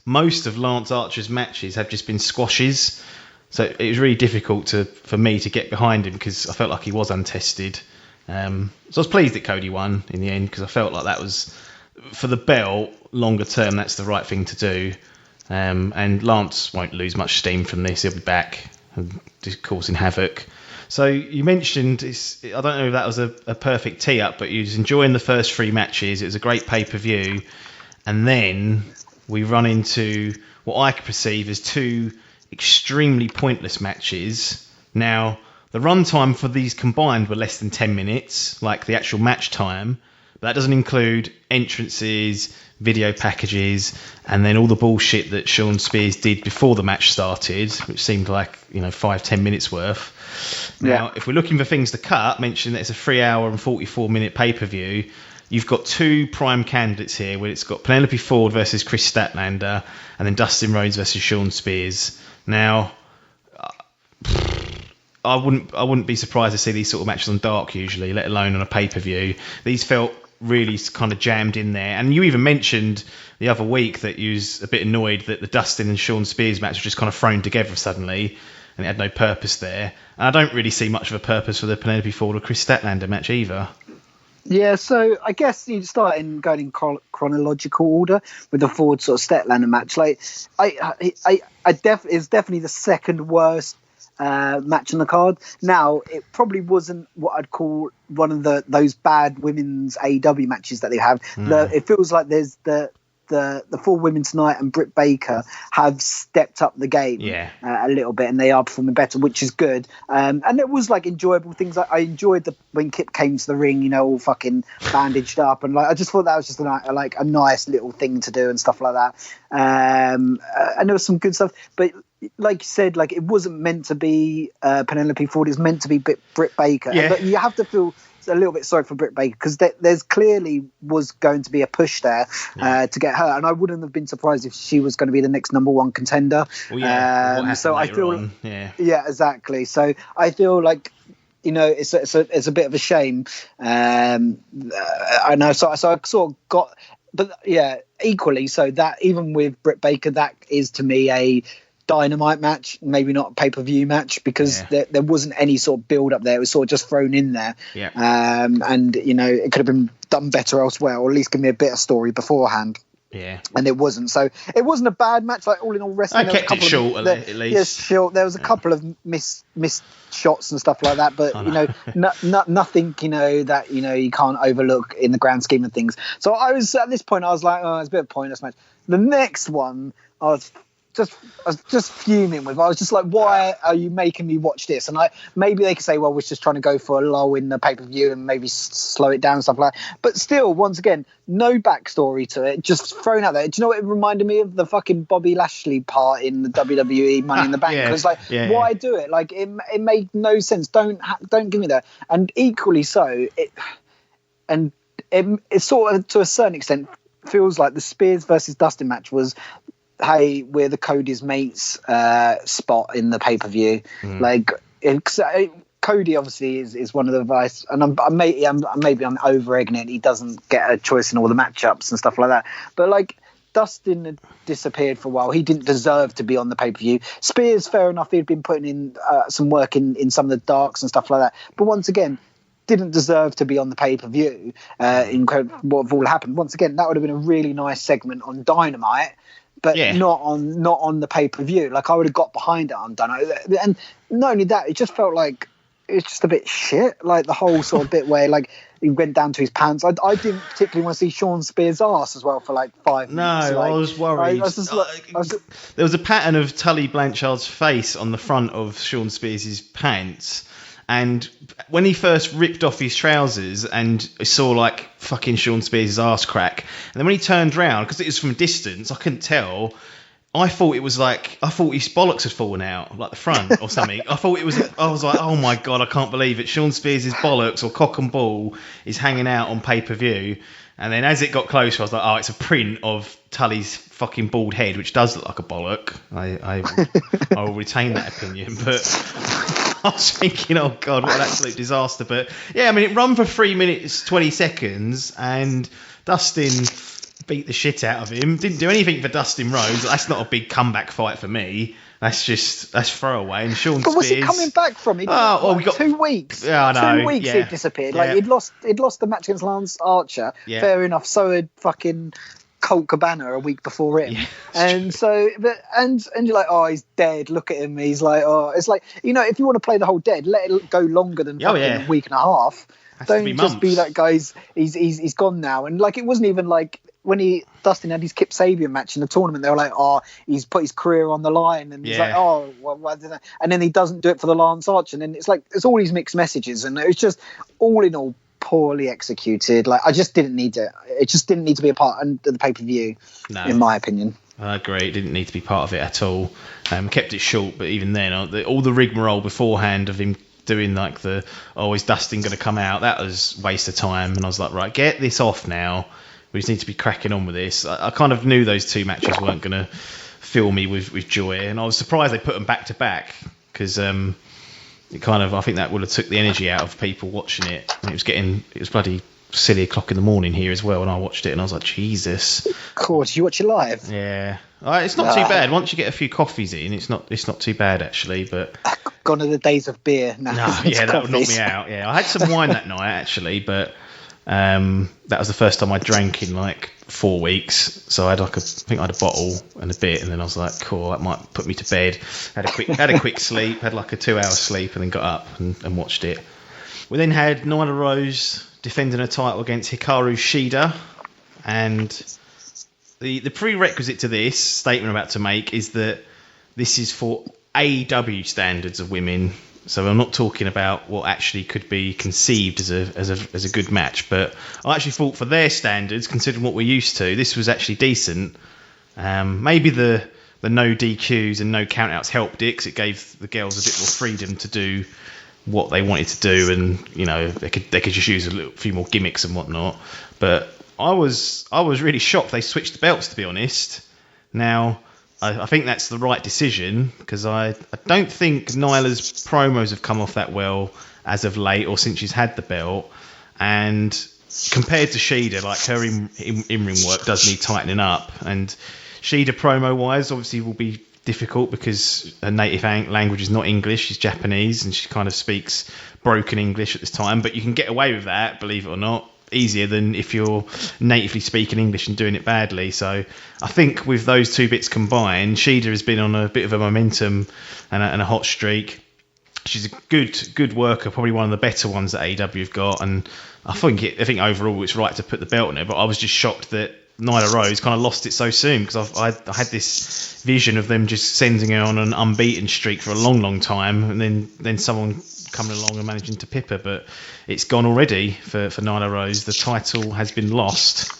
most of Lance Archer's matches have just been squashes. So it was really difficult for me to get behind him, because I felt like he was untested. So I was pleased that Cody won in the end, because I felt like that was, for the belt, longer term, that's the right thing to do. And Lance won't lose much steam from this. He'll be back and just causing havoc. So you mentioned, I don't know if that was a perfect tee-up, but you was enjoying the first 3 matches. It was a great pay-per-view. And then we run into what I could perceive as 2 extremely pointless matches. Now, the runtime for these combined were less than 10 minutes, like the actual match time. But that doesn't include entrances, video packages, and then all the bullshit that Sean Spears did before the match started, which seemed like 5-10 minutes worth. Now, if we're looking for things to cut, mention that it's a 3 hour and 44-minute pay-per-view. You've got 2 prime candidates here, where it's got Penelope Ford versus Chris Statlander, and then Dustin Rhodes versus Sean Spears. Now, I wouldn't be surprised to see these sort of matches on Dark usually, let alone on a pay-per-view. These felt really kind of jammed in there. And you even mentioned the other week that you was a bit annoyed that the Dustin and Sean Spears match was just kind of thrown together suddenly, and it had no purpose there. And I don't really see much of a purpose for the Penelope Ford or Chris Statlander match either. Yeah, so I guess you start going in chronological order with the Ford sort of Statlander match. Like, it's definitely the second worst match on the card. Now, it probably wasn't what I'd call one of those bad women's AEW matches that they have. It feels like there's the 4 women tonight and Britt Baker have stepped up the game a little bit, and they are performing better, which is good. And it was like enjoyable things. I enjoyed when Kip came to the ring, all fucking bandaged up, and like I just thought that was just a nice little thing to do and stuff like that. And there was some good stuff, but like you said, like it wasn't meant to be Penelope Ford. It's meant to be Britt Baker. Yeah. But you have to feel a little bit sorry for Britt Baker, because there's clearly was going to be a push there to get her, and I wouldn't have been surprised if she was going to be the next number 1 contender. Well, so I feel exactly. So I feel like it's a bit of a shame. I know. So I sort of got, but yeah, equally so that even with Britt Baker, that is to me a Dynamite match, maybe not a pay-per-view match, because there wasn't any sort of build up there. It was sort of just thrown in there. And it could have been done better elsewhere, or at least give me a bit of story beforehand. And it wasn't. So it wasn't a bad match. Like, all in all, wrestling, I kept it short at least. Yes, short. There was a couple of missed shots and stuff like that, but nothing that you can't overlook in the grand scheme of things. So I was at this point, I was like, oh, it's a bit of a pointless match. The next one, I was was just fuming with. I was just like, why are you making me watch this? And maybe they could say, well, we're just trying to go for a lull in the pay-per-view and maybe slow it down and stuff like that. But still, once again, no backstory to it, just thrown out there. Do you know what it reminded me of? The fucking Bobby Lashley part in the WWE Money in the Bank. Because why do it? Like it made no sense. Don't give me that. And equally so, it sort of to a certain extent feels like the Spears versus Dustin match was, hey, we're the Cody's mates spot in the pay-per-view. Like, Cody obviously is one of the vice, and maybe I'm over-egging it. He doesn't get a choice in all the matchups and stuff like that. But like, Dustin had disappeared for a while. He didn't deserve to be on the pay-per-view. Spears, fair enough, he'd been putting in some work in some of the darks and stuff like that. But once again, didn't deserve to be on the pay-per-view in what all happened. Once again, that would have been a really nice segment on Dynamite, but not on the pay-per-view. Like, I would have got behind it on Dynamite. And not only that, it just felt like it was just a bit shit. Like, the whole sort of bit where, like, he went down to his pants. I didn't particularly want to see Sean Spears' arse as well for like 5 minutes. No, like, I was worried. There was a pattern of Tully Blanchard's face on the front of Sean Spears' pants. And when he first ripped off his trousers and saw like fucking Sean Spears' arse crack, and then when he turned round, because it was from a distance, I couldn't tell. I thought his bollocks had fallen out, like the front or something. I was like, oh my God, I can't believe it. Sean Spears' bollocks or cock and ball is hanging out on pay-per-view. And then as it got closer, I was like, oh, it's a print of Tully's fucking bald head, which does look like a bollock. I will retain that opinion. But I was thinking, oh God, what an absolute disaster. But yeah, I mean, it run for 3 minutes, 20 seconds, and Dustin beat the shit out of him. Didn't do anything for Dustin Rhodes. That's not a big comeback fight for me. That's throwaway. And Sean Spears. But was he coming back from? We got 2 weeks. Yeah, I know. 2 weeks he'd disappeared. Like he'd lost the match against Lance Archer. Yeah. Fair enough. So had fucking Colt Cabana a week before him. Yeah, and so, and you're like, oh, he's dead. Look at him. He's like, oh, it's like, you know, if you want to play the whole dead, let it go longer than a week and a half. Don't just be like, guys, he's gone now. And like, it wasn't even like when Dustin had his Kip Sabian match in the tournament, they were like, oh, he's put his career on the line, and he's like, oh, well, and then he doesn't do it for the Lance Archer, and then it's like, it's all these mixed messages, and it's just all in all poorly executed. Like, I just didn't need it. It just didn't need to be a part of the pay-per-view, in my opinion. I agree. It didn't need to be part of it at all. Kept it short, but even then, all the rigmarole beforehand of him doing like is Dustin going to come out? That was a waste of time. And I was like, right, get this off now. We just need to be cracking on with this. I kind of knew those two matches weren't going to fill me with joy, and I was surprised they put them back to back, because I think that would have took the energy out of people watching it. And it was bloody silly o'clock in the morning here as well when I watched it, and I was like, Jesus. Cool. Did you watch it live? Yeah. It's not too bad. Once you get a few coffees in, it's not too bad actually. But gone are the days of beer now. No, yeah, that would knock me out. Yeah, I had some wine that night actually, but that was the first time I drank in like 4 weeks. So I had I think I had a bottle and a bit, and then I was like, cool, that might put me to bed. Had a quick sleep, had like a 2-hour sleep, and then got up and watched it. We then had Nyla Rose defending her title against Hikaru Shida, and the prerequisite to this statement I'm about to make is that this is for AEW standards of women. So I'm not talking about what actually could be conceived as a good match, but I actually thought for their standards, considering what we're used to, this was actually decent. Maybe the no DQs and no countouts helped it, because it gave the girls a bit more freedom to do what they wanted to do, and you know they could just use a few more gimmicks and whatnot. But I was really shocked they switched the belts, to be honest. Now, I think that's the right decision, because I don't think Nyla's promos have come off that well as of late, or since she's had the belt. And compared to Shida, like, her in-ring work does need tightening up. And Shida, promo-wise, obviously will be difficult because her native language is not English, she's Japanese, and she kind of speaks broken English at this time. But you can get away with that, believe it or not, easier than if you're natively speaking English and doing it badly. So I think with those two bits combined, Shida has been on a bit of a momentum and a hot streak. She's a good worker, probably one of the better ones that AEW have got, and I think overall it's right to put the belt on her. But I was just shocked that Nyla Rose kind of lost it so soon, because I had this vision of them just sending her on an unbeaten streak for a long time, and then someone coming along and managing to pip her. But it's gone already for Nyla Rose. The title has been lost.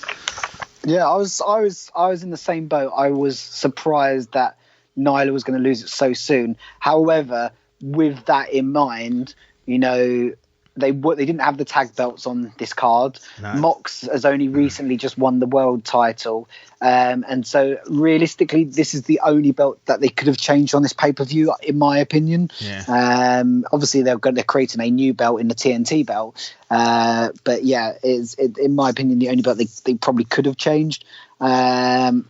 Yeah, I was in the same boat. I was surprised that Nyla was going to lose it so soon. However, with that in mind, you know, they didn't have the tag belts on this card. No. Mox has only recently just won the world title, and so realistically, this is the only belt that they could have changed on this pay-per-view, in my opinion. Yeah. Obviously, they're creating a new belt in the TNT belt, but yeah, it's in my opinion the only belt they probably could have changed. I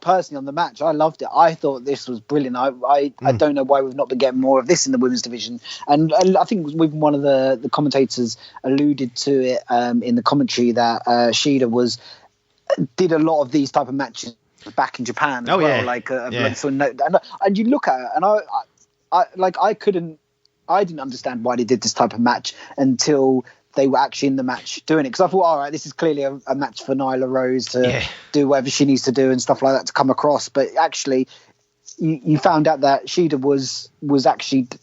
personally, on the match, I loved it. I thought this was brilliant. I don't know why we've not been getting more of this in the women's division. And I think even one of the commentators alluded to it in the commentary that Shida did a lot of these type of matches back in Japan as well. Yeah. And you look at it, and I didn't understand why they did this type of match until they were actually in the match doing it, because I thought, all right, this is clearly a match for Nyla Rose to do whatever she needs to do and stuff like that to come across. But actually, you found out that Shida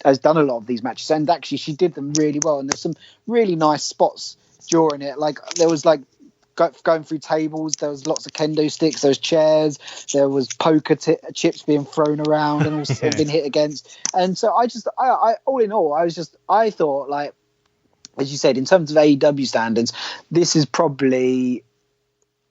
has done a lot of these matches, and actually she did them really well. And there's some really nice spots during it. Like there was going through tables, there was lots of kendo sticks, there was chairs, there was poker chips being thrown around and also been hit against. And so I all in all, I thought, like, as you said, in terms of AEW standards, this is probably,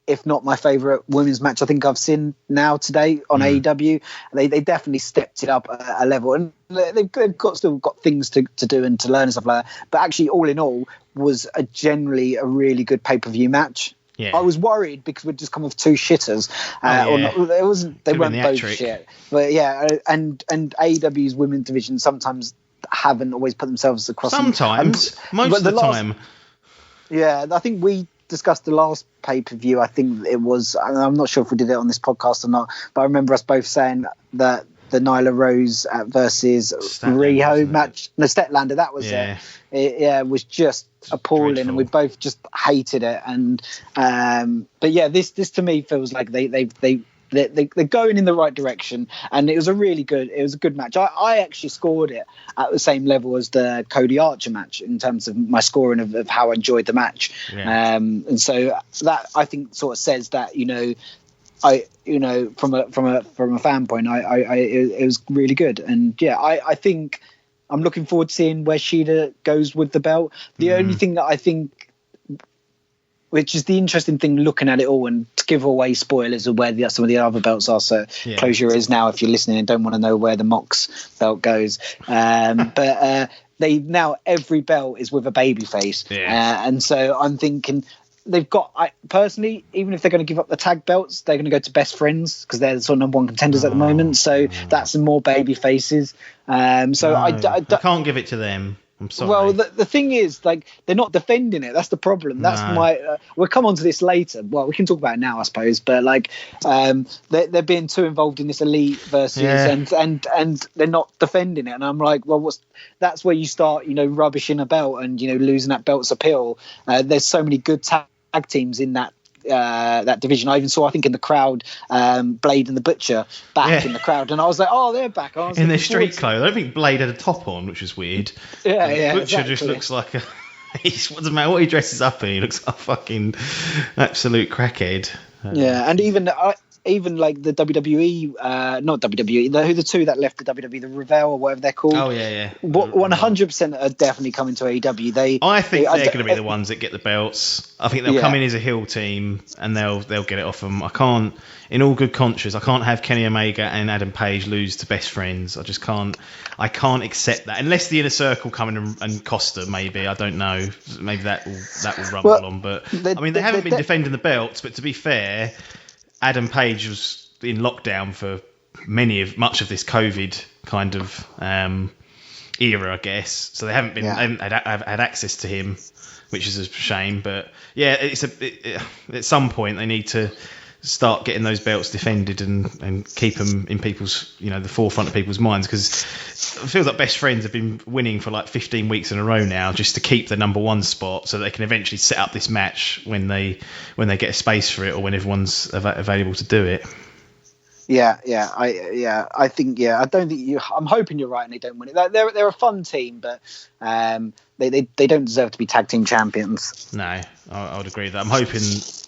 if not my favourite women's match I think I've seen now today on AEW. They definitely stepped it up a level, and they've still got things to do and to learn and stuff like that. But actually, all in all, was generally a really good pay-per-view match. Yeah. I was worried because we'd just come off two shitters. They weren't both shit. But yeah, and AEW's women's division sometimes haven't always put themselves across. Sometimes, most of the time. Yeah, I think we discussed the last pay-per-view. I think it was, I'm not sure if we did it on this podcast or not, but I remember us both saying that the Nyla Rose versus Riho match, the Statlander, that was it. It was just appalling, dreadful. And we both just hated it. And but yeah, this to me feels like they're going in the right direction, and it was a good match. I actually scored it at the same level as the Cody Archer match in terms of my scoring of how I enjoyed the match. And so that, I think, sort of says that, from a fan point, it was really good. And yeah, I think I'm looking forward to seeing where Shida goes with the belt. The only thing that I think, which is the interesting thing looking at it all, and to give away spoilers of where some of the other belts are, so close your ears now if you're listening and don't want to know where the Mox belt goes. But they now, every belt is with a baby face. And so I'm thinking they've got, personally, even if they're going to give up the tag belts, they're going to go to best friends because they're the sort of number one contenders at the moment. So that's some more baby faces. I can't give it to them. I'm sorry. Well, the thing is, like, they're not defending it. That's the problem. That's we'll come on to this later. Well, we can talk about it now, I suppose. But like, they're being too involved in this elite versus, and they're not defending it. And I'm like, well, that's where you start, rubbishing a belt and losing that belt's appeal. There's so many good tag teams in that division. I even saw, I think, in the crowd, Blade and the Butcher back in the crowd, and I was like, oh, they're back. In their street clothes. I don't think Blade had a top on, which was weird. Butcher just looks like a what doesn't matter what he dresses up in, he looks like a fucking absolute crackhead. And even like the WWE, not WWE, the two that left the WWE, the Revel or whatever they're called. 100% are definitely coming to AEW. I think they're going to be the ones that get the belts. I think they'll come in as a heel team and they'll get it off them. I can't, in all good conscience, I can't have Kenny Omega and Adam Page lose to best friends. I just can't. I can't accept that unless the Inner Circle come in and Costa. Maybe, I don't know. Maybe that will rumble on. But they haven't been defending the belts. But to be fair, Adam Page was in lockdown for much of this COVID kind of era, I guess. So they haven't been had access to him, which is a shame. But yeah, at some point they need to start getting those belts defended and keep them in people's, the forefront of people's minds, because it feels like Best Friends have been winning for like 15 weeks in a row now just to keep the number one spot, so they can eventually set up this match when they get a space for it, or when everyone's available to do it. I think I don't think I'm hoping you're right and they don't win it. They're a fun team, but they don't deserve to be tag team champions. No, I would agree with that. I'm hoping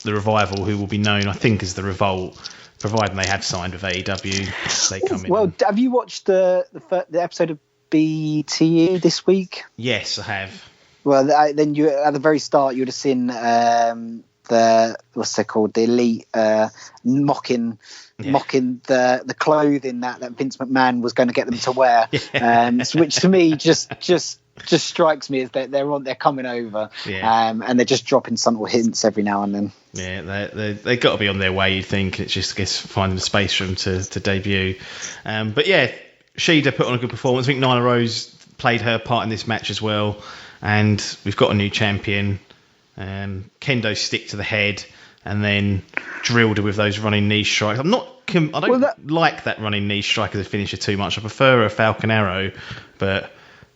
the Revival, who will be known, I think, as the Revolt, providing they have signed with AEW, they come in. Well, have you watched the episode of BTE this week? Yes, I have. Well, then you at the very start you would have seen the Elite mocking the clothing that Vince McMahon was going to get them to wear, which to me just strikes me as that they're coming over, and they're just dropping subtle hints every now and then. Yeah, they got to be on their way, you'd think. It's just, I guess, finding a space for them to debut. But yeah, Shida put on a good performance. I think Nyla Rose played her part in this match as well, and we've got a new champion. Kendo stick to the head, and then drilled her with those running knee strikes. I don't like that running knee strike as a finisher too much. I prefer a Falcon Arrow, but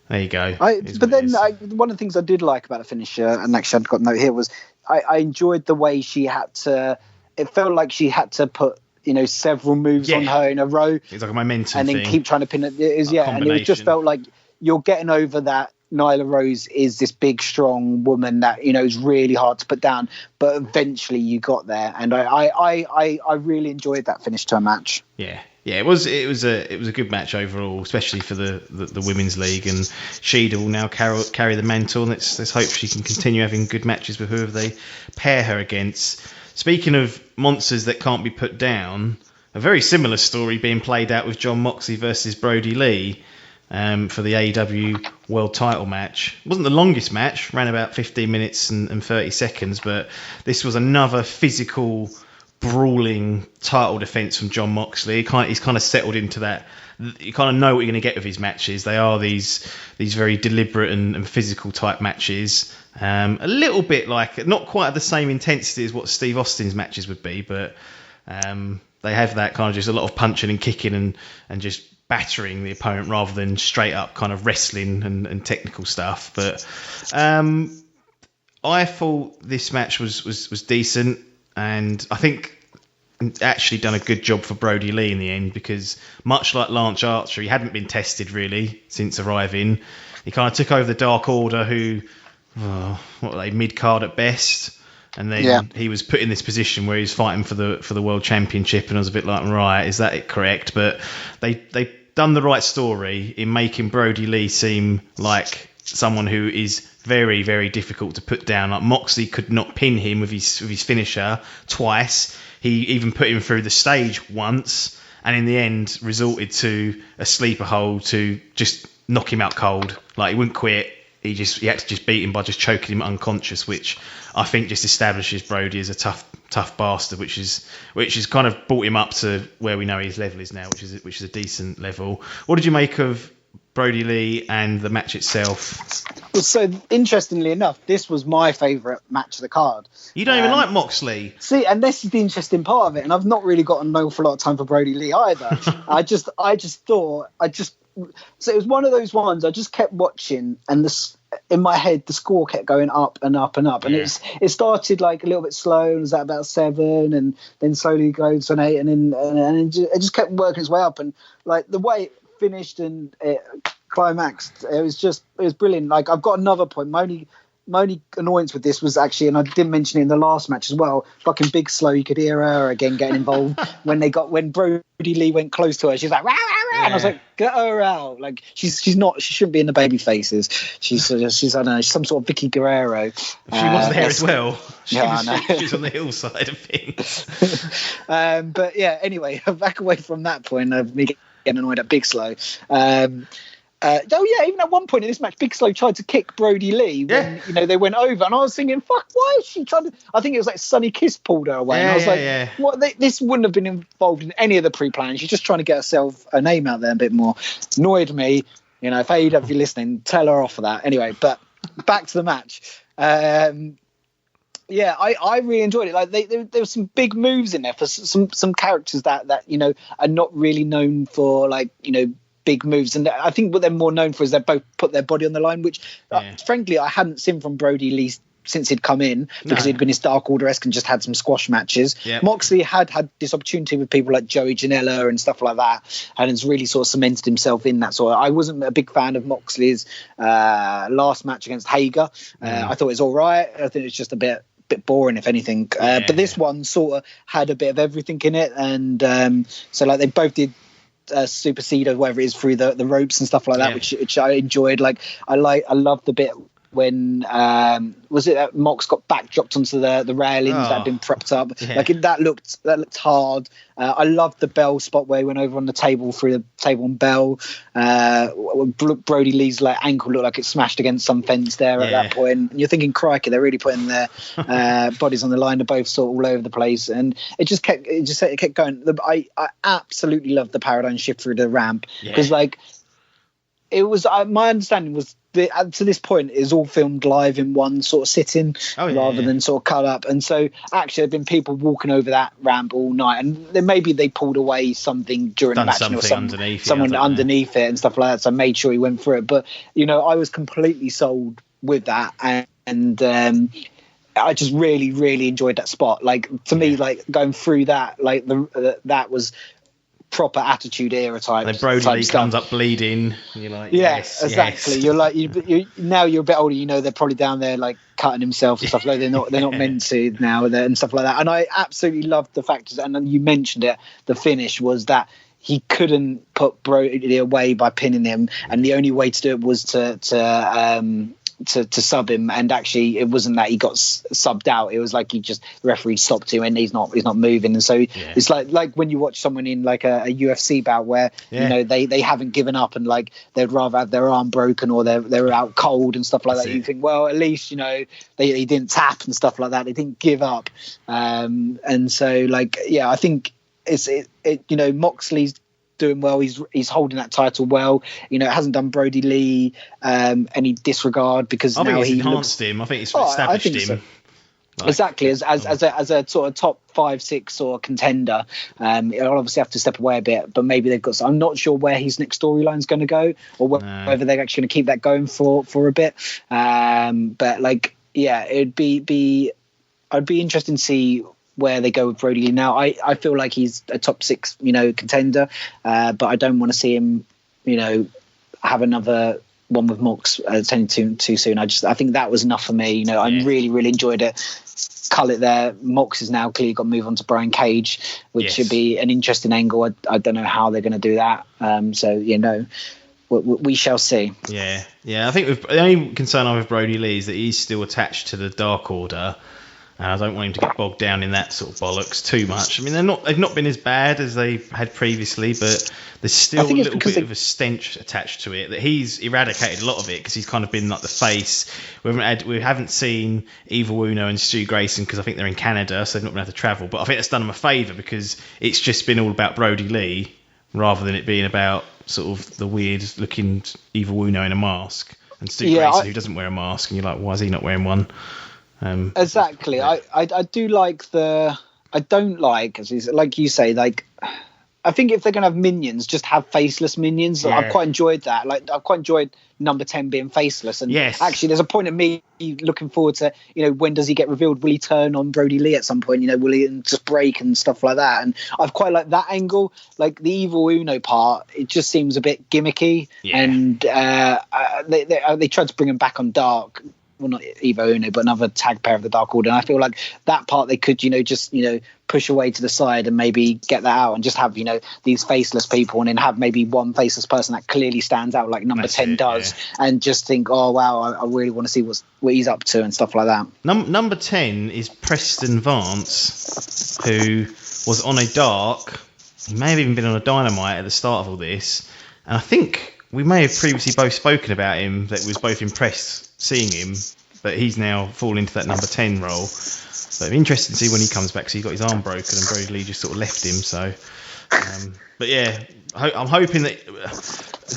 there you go. One of the things I did like about the finisher, and actually I've got a note here, was I enjoyed the way she had to. It felt like she had to put several moves on her in a row. It's like a momentum and then thing. Keep trying to pin it. And it just felt like you're getting over that. Nyla Rose is this big, strong woman that is really hard to put down, but eventually you got there, and I really enjoyed that finish to a match. Yeah, it was a good match overall, especially for the women's league, and Shida will now carry the mantle, and let's hope she can continue having good matches with whoever they pair her against. Speaking of monsters that can't be put down, a very similar story being played out with Jon Moxley versus Brody Lee. For the AEW World Title match. It wasn't the longest match, ran about 15 minutes and 30 seconds, but this was another physical, brawling title defense from Jon Moxley. He's kind of settled into that. You kind of know what you're going to get with his matches. They are these very deliberate and physical type matches. A little bit like, not quite at the same intensity as what Steve Austin's matches would be, but they have that kind of just a lot of punching and kicking and just battering the opponent rather than straight up kind of wrestling and technical stuff. But I thought this match was decent, and I think actually done a good job for Brody Lee in the end, because much like Lance Archer, he hadn't been tested really since arriving. He kind of took over the Dark Order, who what were they, mid-card at best, and then he was put in this position where he was fighting for the World Championship, and I was a bit like, right, is that it correct? But they done the right story in making Brody Lee seem like someone who is very, very difficult to put down. Like, Moxley could not pin him with his finisher twice. He even put him through the stage once, and in the end resorted to a sleeper hold to just knock him out cold. Like, he wouldn't quit. He had to just beat him by just choking him unconscious, which I think just establishes Brody as a tough bastard, which is kind of brought him up to where we know his level is now, which is a decent level. What did you make of Brody Lee and the match itself? Well, so interestingly enough, this was my favourite match of the card. You don't even like Moxley. See, and this is the interesting part of it, and I've not really got an awful lot of time for Brody Lee either. I just thought so it was one of those ones I just kept watching, and in my head the score kept going up and up and up, and it started like a little bit slow, and it was at about 7, and then slowly goes to an 8, and then it just kept working its way up, and like the way it finished and it climaxed, it was brilliant. Like, I've got another point. My only annoyance with this was actually, and I didn't mention it in the last match as well, fucking Big Slow, you could hear her again getting involved when Brody Lee went close to her. She's like, rah, rah, rah, and I was like, get her out. Like, she shouldn't be in the baby faces. She's I don't know, she's some sort of Vicky Guerrero. She was there as well. She was on the hillside of things. But yeah, anyway, back away from that point of me getting annoyed at Big Slow. Even at one point in this match, Big Slow tried to kick Brody Lee when they went over, and I was thinking, "Fuck, why is she trying to?" I think it was like Sonny Kiss pulled her away, and I was like, "What? This wouldn't have been involved in any of the pre-planning. She's just trying to get herself a name out there a bit more." Annoyed me, if AEW listening, tell her off for that. Anyway, but back to the match. Yeah, I really enjoyed it. Like there were some big moves in there for some characters that are not really known for big moves, and I think what they're more known for is they both put their body on the line, which frankly I hadn't seen from Brody Lee since he'd come in, because he'd been his Dark Order-esque and just had some squash matches. Yep. Moxley had this opportunity with people like Joey Janela and stuff like that, and has really sort of cemented himself in that. So I wasn't a big fan of Moxley's last match against Hager. I thought it was all right. I think it's just a bit boring, if anything. But this one sort of had a bit of everything in it, and so they both did supersede or whatever it is through the ropes and stuff like that, which I enjoyed. I loved the bit when was it that Mox got back dropped onto the railings that had been propped up. That looked hard. I loved the bell spot where he went over on the table through the table and bell. Brody Lee's ankle looked like it smashed against some fence there at that point. And you're thinking, crikey, they're really putting their bodies on the line. They're both sort of all over the place, and it kept going. I absolutely loved the paradigm shift through the ramp, because it was my understanding was to this point is all filmed live in one sort of sitting rather than sort of cut up, and so actually there have been people walking over that ramp all night, and then maybe they pulled away something during the match, or someone underneath it and stuff like that, so I made sure he went through it. But I was completely sold with that, and I just really, really enjoyed that spot. To me, going through that, that was proper Attitude Era type. And then Brody Lee comes up bleeding. And you're like, yes, exactly. Yes. You're now you're a bit older. They're probably down there cutting himself and stuff. They're not meant to now and stuff like that. And I absolutely loved the fact, and you mentioned it. The finish was that he couldn't put Brody away by pinning him, and the only way to do it was to sub him, and actually it wasn't that he got subbed out, it was the referee stopped him and he's not moving, and so it's like when you watch someone in a UFC bout where they haven't given up, and they'd rather have their arm broken or they're out cold and stuff like that. You think, well, at least they didn't tap and stuff like that, they didn't give up, and so I think Moxley's doing well. He's holding that title well. It hasn't done Brody Lee any disregard, because I now think it's enhanced him. I think it's established him. So. Exactly, as a sort of top 5-6 sort of contender. He'll obviously have to step away a bit, but maybe they've got. I'm not sure where his next storyline's going to go, or whether they're actually going to keep that going for a bit. But it'd be I'd be interested to see where they go with Brody. Now I feel like he's a top 6 contender, but I don't want to see him have another one with Mox turning too soon. I think that was enough for me. I really, really enjoyed it. Cull it there. Mox is now clearly got to move on to Brian Cage, which should be an interesting angle. I don't know how they're going to do that, we shall see. I think the only concern I have with Brody Lee is that he's still attached to the Dark Order, and I don't want him to get bogged down in that sort of bollocks too much. I mean, they've not been as bad as they had previously, but there's still a little bit of a stench attached to it, that he's eradicated a lot of it, because he's kind of been like the face. We haven't seen Evil Uno and Stu Grayson, because I think they're in Canada, so they've not been able to travel. But I think that's done them a favour, because it's just been all about Brody Lee, rather than it being about sort of the weird-looking Evil Uno in a mask, and Stu Grayson, who doesn't wear a mask, and you're like, why is he not wearing one? Exactly. I do like I don't like, like you say, I think if they're going to have minions, just have faceless minions. I've quite enjoyed that. I've quite enjoyed number 10 being faceless. And actually, there's a point of me looking forward to, when does he get revealed? Will he turn on Brody Lee at some point? Will he just break and stuff like that? And I've quite liked that angle. The Evil Uno part, it just seems a bit gimmicky. Yeah. And they tried to bring him back on Dark. Well, not Evo Uno, but another tag pair of the Dark Order. And I feel like that part they could, just push away to the side and maybe get that out, and just have these faceless people, and then have maybe one faceless person that clearly stands out, like number 10 does, and just think, oh wow, I really want to see what he's up to and stuff like that. Number 10 is Preston Vance, who was on a Dark. He may have even been on a Dynamite at the start of all this, and I think we may have previously both spoken about him, that was both impressed seeing him, but he's now fallen into that number 10 role. So I'm interested to see when he comes back, because he got his arm broken and Brody Lee just sort of left him. So, but I'm hoping that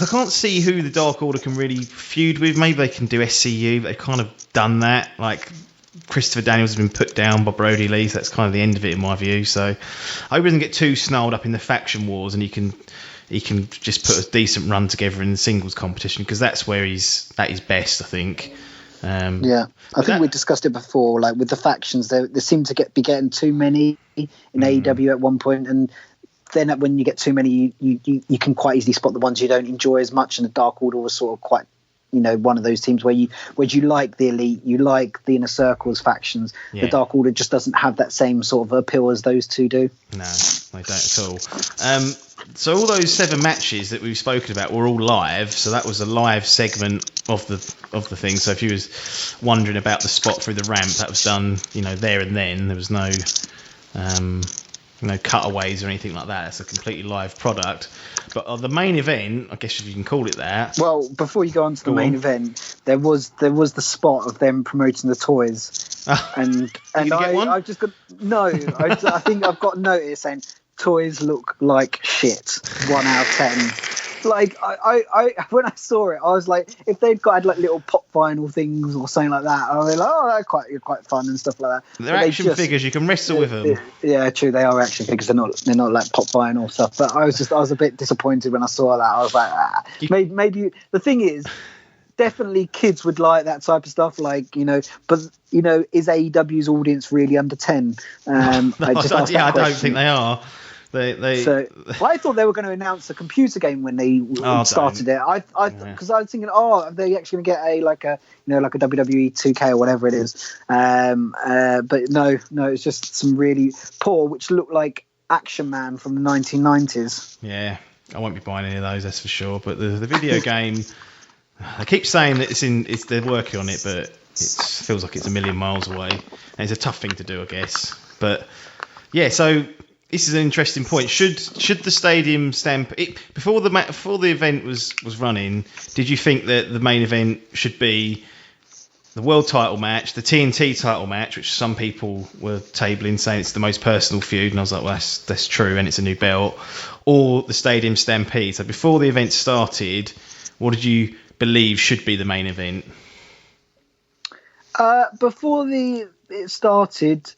I can't see who the Dark Order can really feud with. Maybe they can do SCU, but they've kind of done that. Christopher Daniels has been put down by Brody Lee, so that's kind of the end of it in my view. So I hope he doesn't get too snarled up in the faction wars, and he can just put a decent run together in the singles competition, because that's where he's at his best, I think. I think we discussed it before, like with the factions, they seem to be getting too many in AEW at one point, and then when you get too many, you can quite easily spot the ones you don't enjoy as much, and the Dark Order was sort of quite, one of those teams where you like the Elite, you like the Inner Circles factions. Yeah. The Dark Order just doesn't have that same sort of appeal as those two do. No, they don't at all. So all those 7 matches that we've spoken about were all live. So that was a live segment of the thing. So if you was wondering about the spot through the ramp, that was done, there and then. There was no cutaways or anything like that. It's a completely live product. But the main event, I guess if you can call it that. Well, before you go on to the main event, there was the spot of them promoting the toys, and I've just got I think I've got a notice saying toys look like shit. 1 out of 10. Like I when I saw it, I was like, if they'd got like little pop vinyl things or something like that, I was like, oh, they're quite fun and stuff like that. They're action figures. You can wrestle with them. Yeah, true. They are action figures. They're not like pop vinyl stuff. But I was a bit disappointed when I saw that. I was like, maybe the thing is, definitely kids would like that type of stuff. Like but is AEW's audience really under 10? I don't think they are. I thought they were going to announce a computer game when they started it. Because I was thinking, are they actually going to get a WWE 2K or whatever it is? But no, it's just some really poor, which looked like Action Man from the 1990s. Yeah, I won't be buying any of those, that's for sure. But the video game, I keep saying that they're working on it, but it feels like it's a million miles away, and it's a tough thing to do, I guess. But yeah, so. This is an interesting point. Should the stadium stampede before the event was running? Did you think that the main event should be the world title match, the TNT title match, which some people were tabling saying it's the most personal feud, and I was like, well, that's true, and it's a new belt, or the stadium stampede? So before the event started, what did you believe should be the main event? Before it started,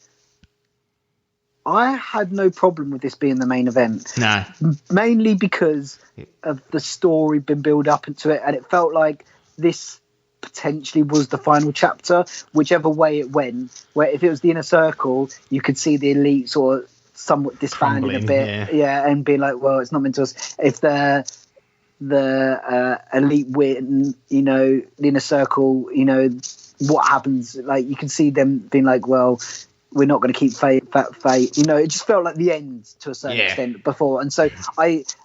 I had no problem with this being the main event. No. Mainly because of the story being built up into it, and it felt like this potentially was the final chapter, whichever way it went. Where if it was the Inner Circle, you could see the Elite sort of somewhat disbanding a bit, and being like, well, it's not meant to us. If the Elite win, the Inner Circle, what happens? Like you can see them being like, well, we're not going to keep fate. It just felt like the end to a certain extent before. And so it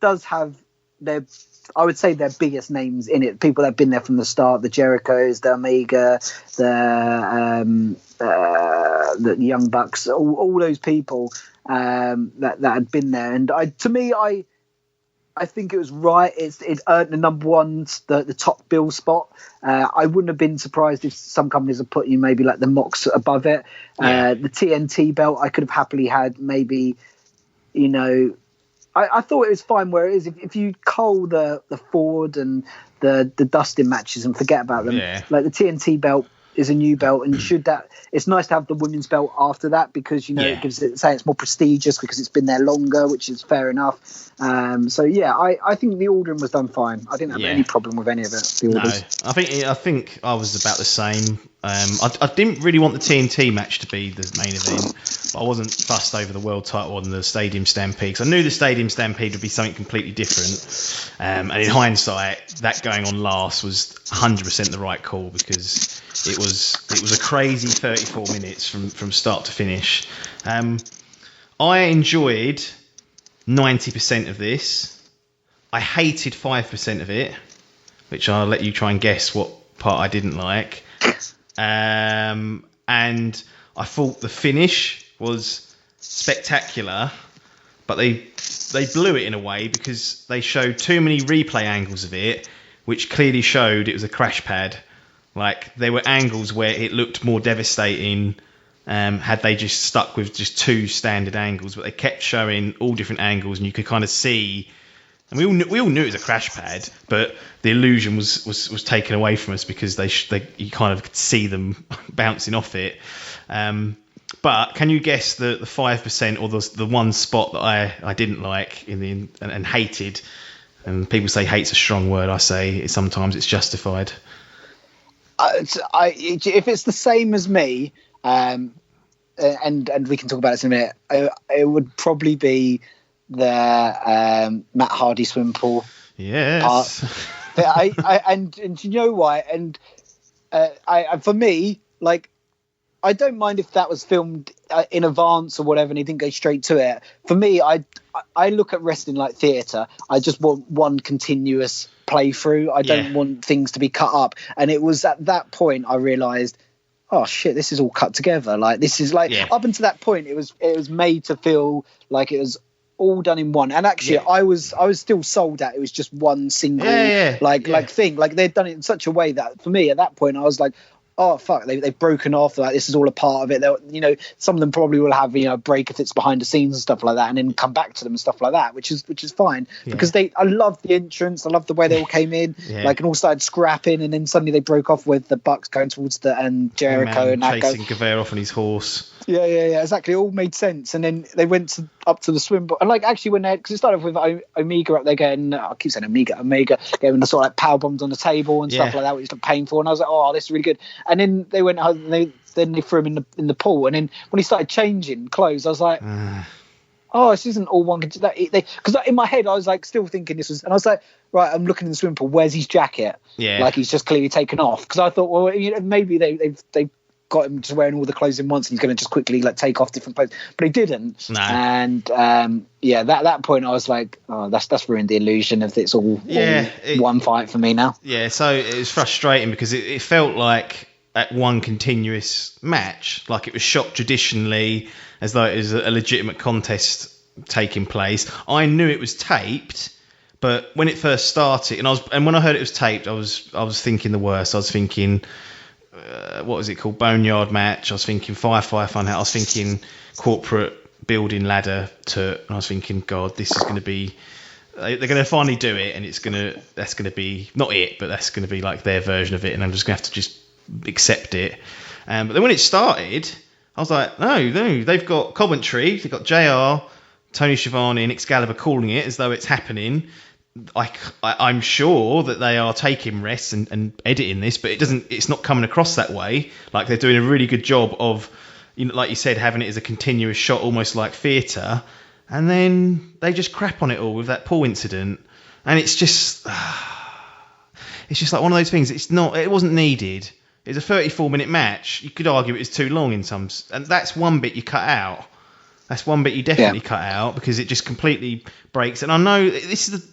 does have I would say their biggest names in it. People that have been there from the start, the Jerichos, the Omega, the Young Bucks, all those people that had been there. And I think it was right. It earned the number one, the top bill spot. I wouldn't have been surprised if some companies have put maybe like the Mox above it. The TNT belt I could have happily had. Maybe, I thought it was fine where it is. If you cull the Ford and the Dustin matches and forget about them, like the TNT belt is a new belt, and it's nice to have the women's belt after that, because it gives it, say, it's more prestigious because it's been there longer, which is fair enough. I think the ordering was done fine. I didn't have any problem with any of it. The orders. No, I think I was about the same. I didn't really want the TNT match to be the main event, but I wasn't fussed over the world title and the Stadium Stampede, because I knew the Stadium Stampede would be something completely different. And in hindsight, that going on last was 100% the right call, because it was a crazy 34 minutes from start to finish. I enjoyed 90% of this. I hated 5% of it, which I'll let you try and guess what part I didn't like. And I thought the finish was spectacular, but they blew it in a way, because they showed too many replay angles of it, which clearly showed it was a crash pad. Like, there were angles where it looked more devastating had they just stuck with just two standard angles, but they kept showing all different angles, and you could kind of see And we all knew it was a crash pad, but the illusion was taken away from us because you kind of could see them bouncing off it. But can you guess the 5% or the one spot that I didn't like and hated? And people say hate's a strong word. I say sometimes it's justified. If it's the same as me, and we can talk about this in a minute, it would probably be the Matt Hardy swim pool. Yes. Part. And you know why? And for me, like, I don't mind if that was filmed in advance or whatever and he didn't go straight to it. For me, I look at wrestling like theatre. I just want one continuous playthrough. I don't want things to be cut up. And it was at that point I realised, oh shit, this is all cut together. Like, this is like, up until that point, it was made to feel like it was all done in one. And actually, I was still sold at it was just one single like thing. Like, they'd done it in such a way that for me at that point I was like, oh fuck, they've broken off, like this is all a part of it. You know, some of them probably will have, you know, a break if it's behind the scenes and stuff like that, and then come back to them and stuff like that, which is fine because I love the entrance, I love the way they all came in, like, and all started scrapping, and then suddenly they broke off with the Bucks going towards and Jericho and that chasing Guevara off on his horse. Yeah, exactly. It all made sense. And then they went up to the swim pool. And, like, actually, because it started off with Omega up there getting, I keep saying Omega getting the sort of like power bombs on the table and stuff like that, which looked painful. And I was like, oh, this is really good. And then they went out and they threw him in the pool. And then when he started changing clothes, I was like, oh, this isn't all one. Because in my head, I was like still thinking this was, and I was like, right, I'm looking in the swimming pool. Where's his jacket? Yeah, like he's just clearly taken off. Because I thought, well, you know, maybe they've got him just wearing all the clothes in once and he's going to just quickly like take off different clothes, but he didn't. No. And that point I was like, oh, that's ruined the illusion of it's all one fight for me now. So it was frustrating because it felt like at one continuous match, like it was shot traditionally as though it was a legitimate contest taking place. I knew it was taped, but when it first started and when I heard it was taped, I was thinking the worst. I was thinking, what was it called? Boneyard match. I was thinking Firefly Funhouse. I was thinking corporate building ladder and I was thinking, God, this is going to be. They're going to finally do it, and that's going to be not it, but that's going to be like their version of it, and I'm just going to have to just accept it. But then when it started, I was like, no, they've got commentary. They've got JR, Tony Schiavone, and Excalibur calling it as though it's happening. I'm sure that they are taking rests and editing this, but it's not coming across that way. Like, they're doing a really good job of, you know, like you said, having it as a continuous shot, almost like theatre, and then they just crap on it all with that pool incident, and it's just like one of those things. It wasn't needed. It's a 34-minute match. You could argue it was too long in some, and that's one bit you cut out. That's one bit you definitely cut out because it just completely breaks. And I know this is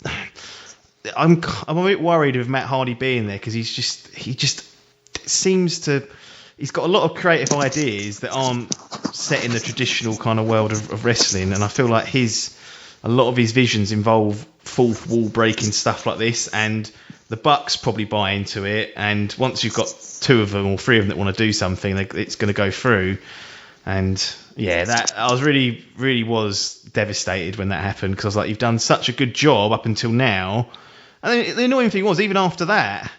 I'm a bit worried with Matt Hardy being there because he just seems to. He's got a lot of creative ideas that aren't set in the traditional kind of world of wrestling, and I feel like a lot of his visions involve fourth wall breaking stuff like this, and the Bucks probably buy into it. And once you've got two of them or three of them that want to do something, it's going to go through. And that I was really, really was devastated when that happened because I was like, you've done such a good job up until now. And then the annoying thing was, even after that,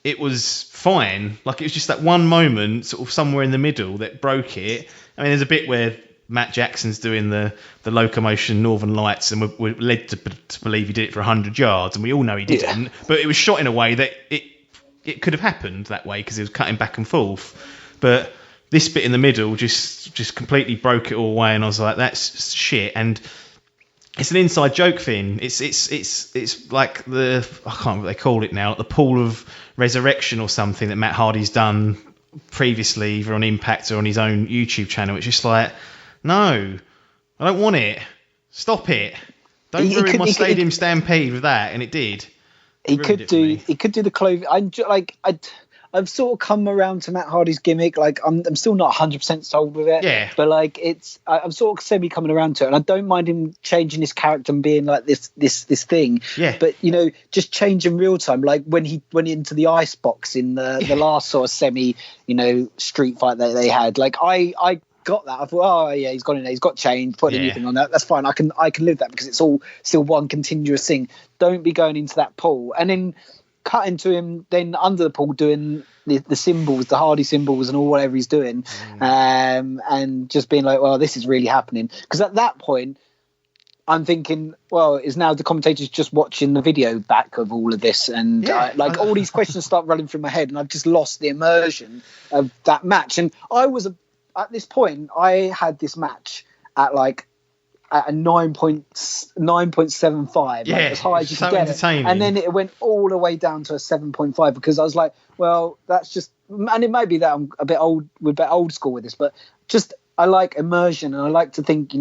it was fine. Like, it was just that one moment, sort of somewhere in the middle, that broke it. I mean, there's a bit where Matt Jackson's doing the locomotion Northern Lights, and we're led to believe he did it for 100 yards, and we all know he didn't. Yeah. But it was shot in a way that it could have happened that way because it was cutting back and forth. But this bit in the middle just completely broke it all away, and I was like, that's shit. And it's an inside joke thing. It's like I can't remember what they call it now, the Pool of Resurrection or something that Matt Hardy's done previously, either on Impact or on his own YouTube channel. It's just like, no, I don't want it. Stop it. Don't ruin my Stadium Stampede with that. And it did. He could do the clothing. I've sort of come around to Matt Hardy's gimmick. Like, I'm still not 100% sold with it. Yeah. But like, I'm sort of semi coming around to it, and I don't mind him changing his character and being like this thing. Yeah. But, you know, just change in real time. Like when he went into the ice box in the last sort of semi, you know, street fight that they had. Like, I got that. I thought, oh yeah, he's gone in there, he's got changed, put a new thing on that. That's fine. I can live with that because it's all still one continuous thing. Don't be going into that pool and then cutting to him then under the pool doing the symbols, the Hardy symbols and all whatever he's doing, and just being like, well, this is really happening. Because at that point, I'm thinking, well, is now the commentators just watching the video back of all of this? And all these questions start running through my head and I've just lost the immersion of that match. And at this point, I had this match at like at a 9.75, as high as you could get it. And then it went all the way down to a 7.5 because I was like, well, that's just, and it might be that I'm a bit old school with this, but just I like immersion and I like to think,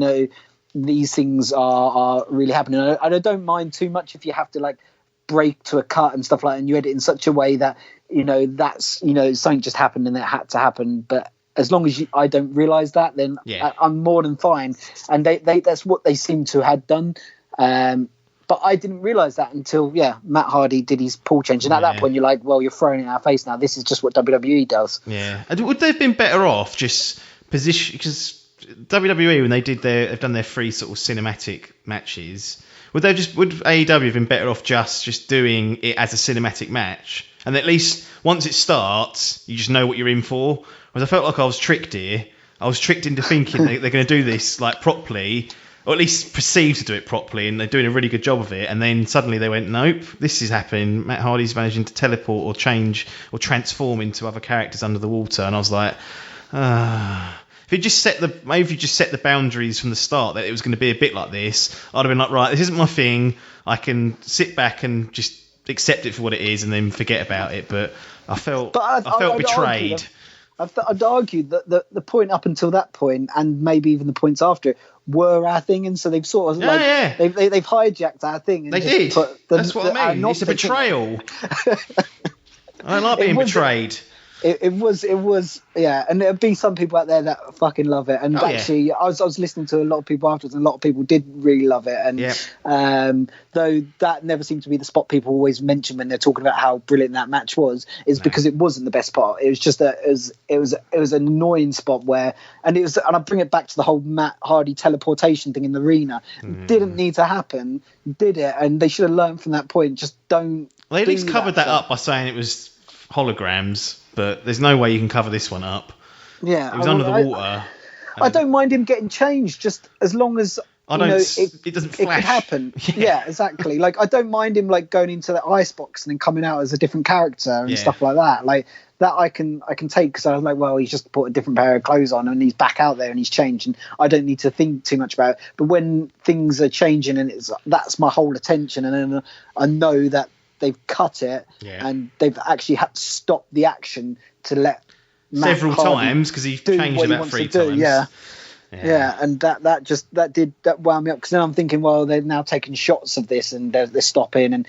these things are really happening. And I don't mind too much if you have to like break to a cut and stuff like that, and you edit in such a way that that's something just happened and it had to happen. But as long as I don't realise that, then I'm more than fine. And they that's what they seem to have done. But I didn't realise that until Matt Hardy did his pool change, and at that point you're like, well, you're throwing it in our face now. This is just what WWE does. Yeah, and would they have been better off just position because WWE, when they've done their 3 sort of cinematic matches, would AEW have been better off just doing it as a cinematic match, and at least once it starts you just know what you're in for? Whereas I felt like I was tricked here. I was tricked into thinking they're going to do this like properly, or at least perceive to do it properly, and they're doing a really good job of it, and then suddenly they went, nope, this is happening. Matt Hardy's managing to teleport or change or transform into other characters under the water, and I was like, If you just set the boundaries from the start that it was going to be a bit like this, I'd have been like, right, this isn't my thing. I can sit back and just accept it for what it is and then forget about it. But I felt betrayed. I'd argue that the point up until that point, and maybe even the points after it, were our thing, and so they've sort of they've hijacked our thing. And they did. That's what I mean. It's a betrayal. I don't like being betrayed. It was, and there'd be some people out there that fucking love it. And I was listening to a lot of people afterwards, and a lot of people did really love it. And though that never seemed to be the spot people always mention when they're talking about how brilliant that match was, because it wasn't the best part. It was just that it was an annoying spot where, and I bring it back to the whole Matt Hardy teleportation thing in the arena. Didn't need to happen, did it? And they should have learned from that point. Just don't. Well, they at least covered that up by saying it was holograms. But there's no way you can cover this one up. Yeah, it was under the water. I don't mind him getting changed, just as long as it doesn't flash. It could happen. Yeah, exactly. Like I don't mind him like going into the ice box and then coming out as a different character and stuff like that. Like that I can take, because I was like, well, he's just put a different pair of clothes on and he's back out there and he's changed, and I don't need to think too much about it. But when things are changing and that's my whole attention, and then I know that they've cut it and they've actually had to stop the action to let Matt several Hardy times, because he's changed about 3 times. And that did wound me up, because then I'm thinking, well, they're now taking shots of this and they're stopping, and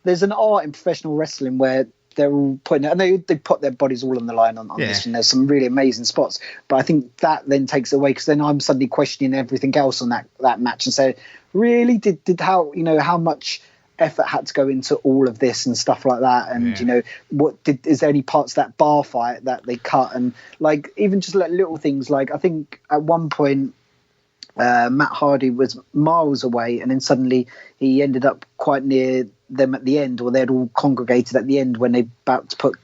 there's an art in professional wrestling where they're all putting it, and they put their bodies all on the line on this, and there's some really amazing spots. But I think that then takes it away, because then I'm suddenly questioning everything else on that match and say, really, did how much effort had to go into all of this and stuff like that, and is there any parts of that bar fight that they cut, and like even just like little things, like I think at one point Matt Hardy was miles away, and then suddenly he ended up quite near them at the end, or they'd all congregated at the end when they about to put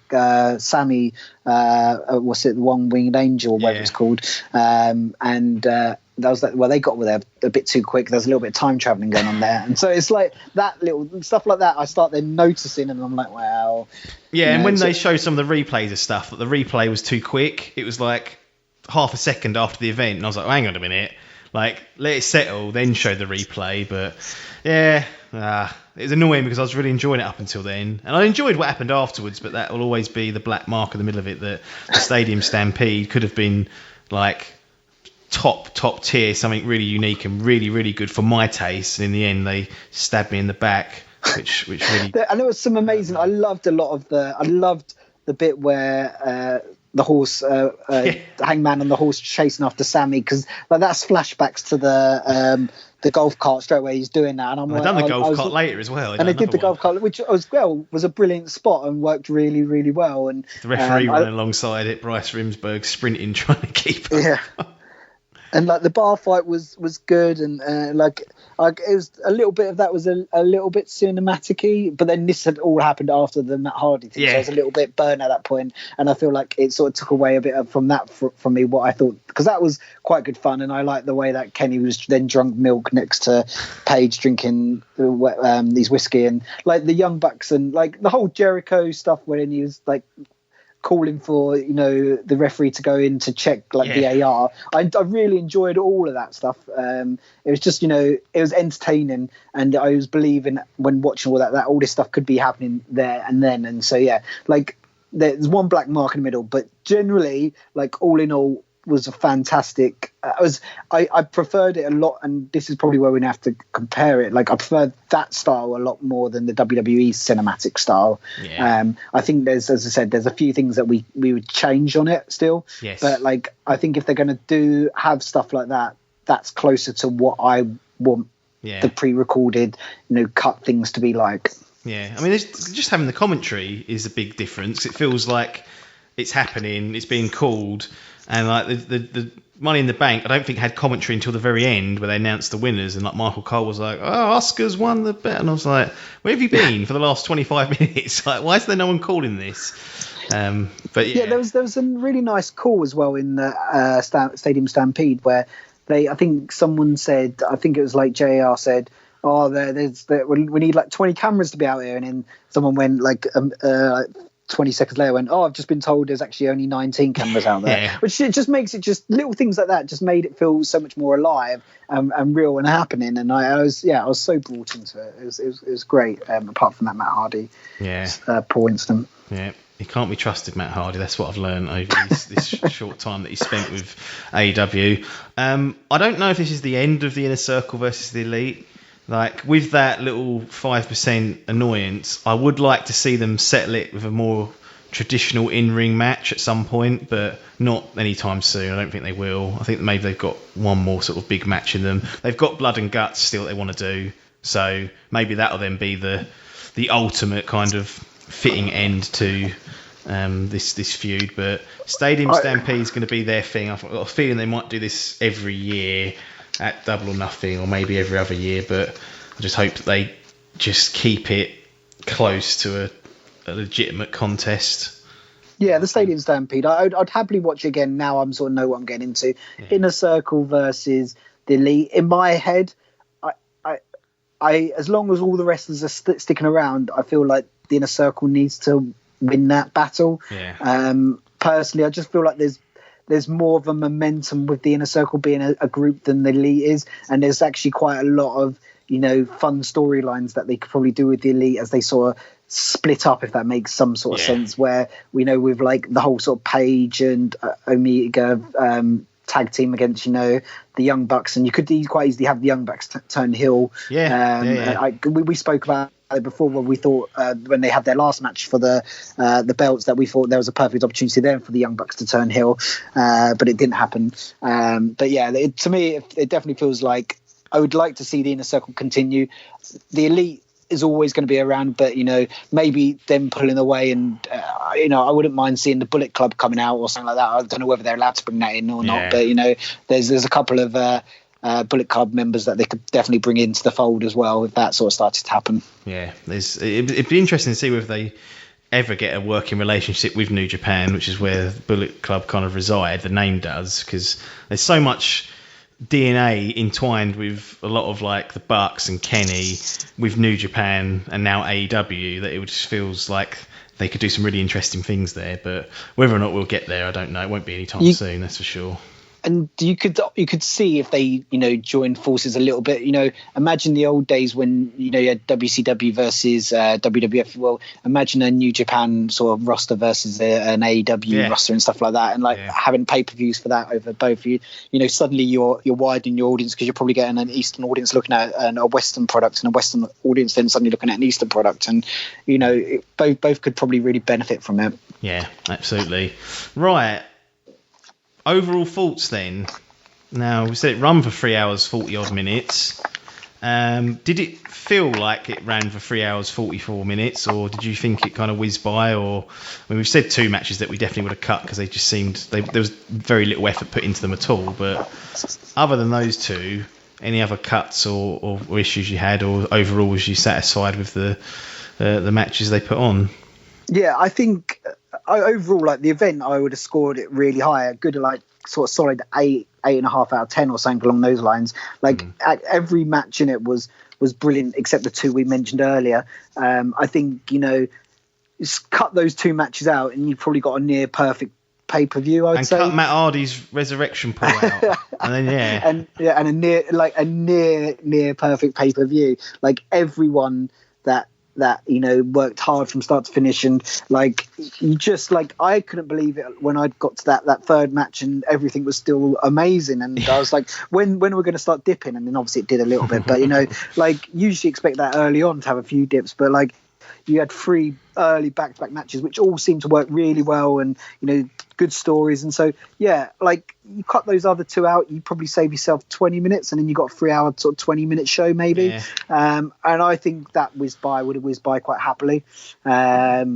Sammy, what's it, the One-Winged Angel, whatever it's called, and that was like, well, they got there a bit too quick. There's a little bit of time traveling going on there, and so it's like that little stuff like that. I start then noticing, and I'm like, wow. Yeah, and when they show some of the replays of stuff, that the replay was too quick. It was like half a second after the event, and I was like, hang on a minute, like let it settle, then show the replay. But it was annoying because I was really enjoying it up until then, and I enjoyed what happened afterwards. But that will always be the black mark in the middle of it. That the Stadium Stampede could have been like top tier, something really unique and really, really good for my taste, and in the end they stabbed me in the back, which really. And there was some amazing. I loved the bit where the horse, Hangman and the horse chasing after Sammy, because like that's flashbacks to the golf cart straight away. He's doing that, and I've done the golf cart later as well. And they did the golf cart, which was a brilliant spot and worked really, really well. And the referee running alongside it, Bryce Rimsberg sprinting trying to keep up. Yeah. And like the bar fight was good, and like it was a little bit of that was a little bit cinematic-y, but then this had all happened after the Matt Hardy thing, so I was a little bit burnt at that point, and I feel like it sort of took away a bit from that from me, what I thought, because that was quite good fun, and I liked the way that Kenny was then drunk milk next to Paige drinking these whiskey, and like the Young Bucks and like the whole Jericho stuff when he was like calling for the referee to go in to check like VAR. I really enjoyed all of that stuff. It was just it was entertaining, and I was believing when watching all that all this stuff could be happening there and then. And so like there's one black mark in the middle, but generally like all in all was a fantastic. I preferred it a lot, and this is probably where we have to compare it. Like I preferred that style a lot more than the WWE cinematic style. I think there's, as I said, there's a few things that we would change on it still. Yes. But like I think if they're going to have stuff like that, that's closer to what I want the pre-recorded cut things to be like. Yeah, I mean, just having the commentary is a big difference. It feels like it's happening, it's being called. And like the Money in the Bank, I don't think had commentary until the very end where they announced the winners, and like Michael Cole was like, "Oh, Oscar's won the bet," and I was like, "Where have you been for the last 25 minutes? Like, why is there no one calling this?" But there was a really nice call as well in the Stadium Stampede where I think someone said, I think it was like JR said, "Oh, we need like 20 cameras to be out here," and then someone went like 20 seconds later went, "Oh, I've just been told there's actually only 19 cameras out there." Which it just makes it just little things like that just made it feel so much more alive and real and happening. And I was so brought into it. It was great. Apart from that Matt Hardy poor incident. Yeah, he can't be trusted, Matt Hardy. That's what I've learned over this short time that he spent with AEW. I don't know if this is the end of the Inner Circle versus the Elite. Like, with that little 5% annoyance, I would like to see them settle it with a more traditional in-ring match at some point, but not anytime soon. I don't think they will. I think maybe they've got one more sort of big match in them. They've got Blood and Guts still that they want to do, so maybe that'll then be the ultimate kind of fitting end to this feud. But Stadium Stampede is going to be their thing. I've got a feeling they might do this every year at Double or Nothing, or maybe every other year, but I just hope that they just keep it close to a legitimate contest. Yeah, the Stadium Stampede. I'd happily watch it again. Now I'm sort of know what I'm getting into. Inner Circle versus the Elite. In my head, I as long as all the wrestlers are sticking around, I feel like the Inner Circle needs to win that battle. Personally, I just feel like there's more of a momentum with the Inner Circle being a group than the Elite is, and there's actually quite a lot of fun storylines that they could probably do with the Elite as they sort of split up, if that makes some sort of sense, where with like the whole sort of Paige and Omega tag team against the Young Bucks, and you could quite easily have the Young Bucks turn heel. We spoke about before when we thought when they had their last match for the belts that we thought there was a perfect opportunity there for the Young Bucks to turn heel, but it didn't happen. To me it definitely feels like I would like to see the Inner Circle continue. The Elite is always going to be around, but maybe them pulling away, and I wouldn't mind seeing the Bullet Club coming out or something like that. I don't know whether they're allowed to bring that in or not, but there's a couple of Bullet Club members that they could definitely bring into the fold as well if that sort of started to happen. It'd be interesting to see whether they ever get a working relationship with New Japan, which is where Bullet Club kind of reside. The name does, because there's so much DNA entwined with a lot of like the Bucks and Kenny with New Japan and now AEW that it just feels like they could do some really interesting things there. But whether or not we'll get there, I don't know. It won't be anytime soon, that's for sure. and you could see if they joined forces a little bit. Imagine the old days when you had WCW versus WWF. Well, imagine a New Japan sort of roster versus an AEW roster and stuff like that, and having pay-per-views for that over both. Suddenly you're widening your audience because you're probably getting an Eastern audience looking at a Western product, and a Western audience then suddenly looking at an Eastern product, and both could probably really benefit from it. Yeah, absolutely. Right. Overall thoughts then. Now, we said it run for 3 hours 40 odd minutes. Did it feel like it ran for 3 hours 44 minutes, or did you think it kind of whizzed by? Or we've said two matches that we definitely would have cut because they just seemed there was very little effort put into them at all. But other than those two, any other cuts or issues you had, or overall was you satisfied with the matches they put on? Yeah, I think overall, the event, I would have scored it really high, a good sort of solid 8.5 out of 10 or something along those lines. Every match in it was brilliant, except the two we mentioned earlier. I think just cut those two matches out, and you've probably got a near perfect pay-per-view. I'd say. Cut Matt Hardy's resurrection pull out, and then and a near perfect pay-per-view. Everyone that worked hard from start to finish, and I couldn't believe it when I got to that third match and everything was still amazing, and I was like, when are we going to start dipping? And then obviously it did a little bit, but usually expect that early on to have a few dips, but you had 3 early back-to-back matches which all seemed to work really well, and good stories. And so you cut those other two out, you probably save yourself 20 minutes, and then you got a 3 hour sort of 20-minute show maybe. And I think that would have whizzed by quite happily. Overall,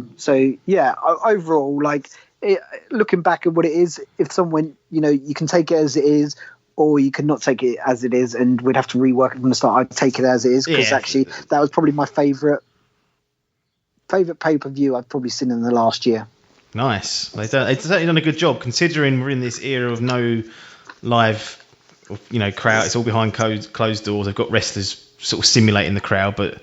looking back at what it is, if someone you can take it as it is, or you can not take it as it is, and we'd have to rework it from the start. I'd take it as it is, because actually that was probably my favourite pay-per-view I've probably seen in the last year. Nice. They've certainly done a good job, considering we're in this era of no live, crowd. It's all behind closed doors. They've got wrestlers sort of simulating the crowd, but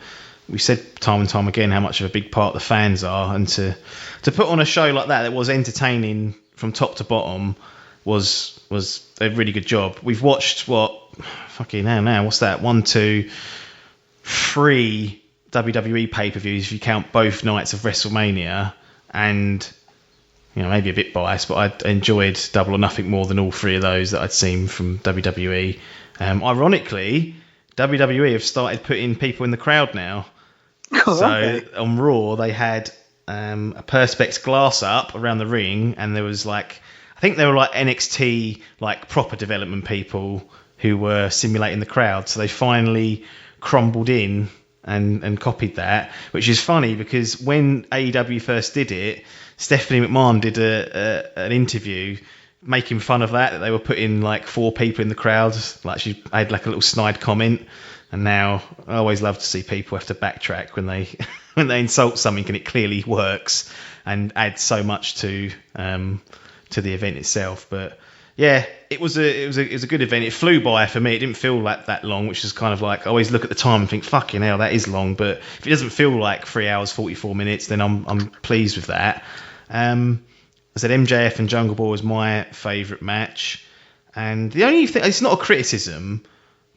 we said time and time again how much of a big part the fans are, and to put on a show like that was entertaining from top to bottom was a really good job. We've watched what's that? 1, 2, 3 WWE pay-per-views if you count both nights of WrestleMania, and maybe a bit biased, but I enjoyed Double or Nothing more than all 3 of those that I'd seen from WWE. Ironically, WWE have started putting people in the crowd now. On Raw they had a perspex glass up around the ring, and there was I think they were NXT proper development people who were simulating the crowd, so they finally crumbled in and copied that, which is funny because when AEW first did it, Stephanie McMahon did an interview making fun of that they were putting 4 people in the crowd. She had a little snide comment, and now I always love to see people have to backtrack when they when they insult something and it clearly works and adds so much to the event itself. But yeah, it was a good event. It flew by for me. It didn't feel that long, which is kind of I always look at the time and think, fucking hell, that is long. But if it doesn't feel like 3 hours 44 minutes, then I'm pleased with that. I said MJF and Jungle Boy was my favourite match, and the only thing, it's not a criticism,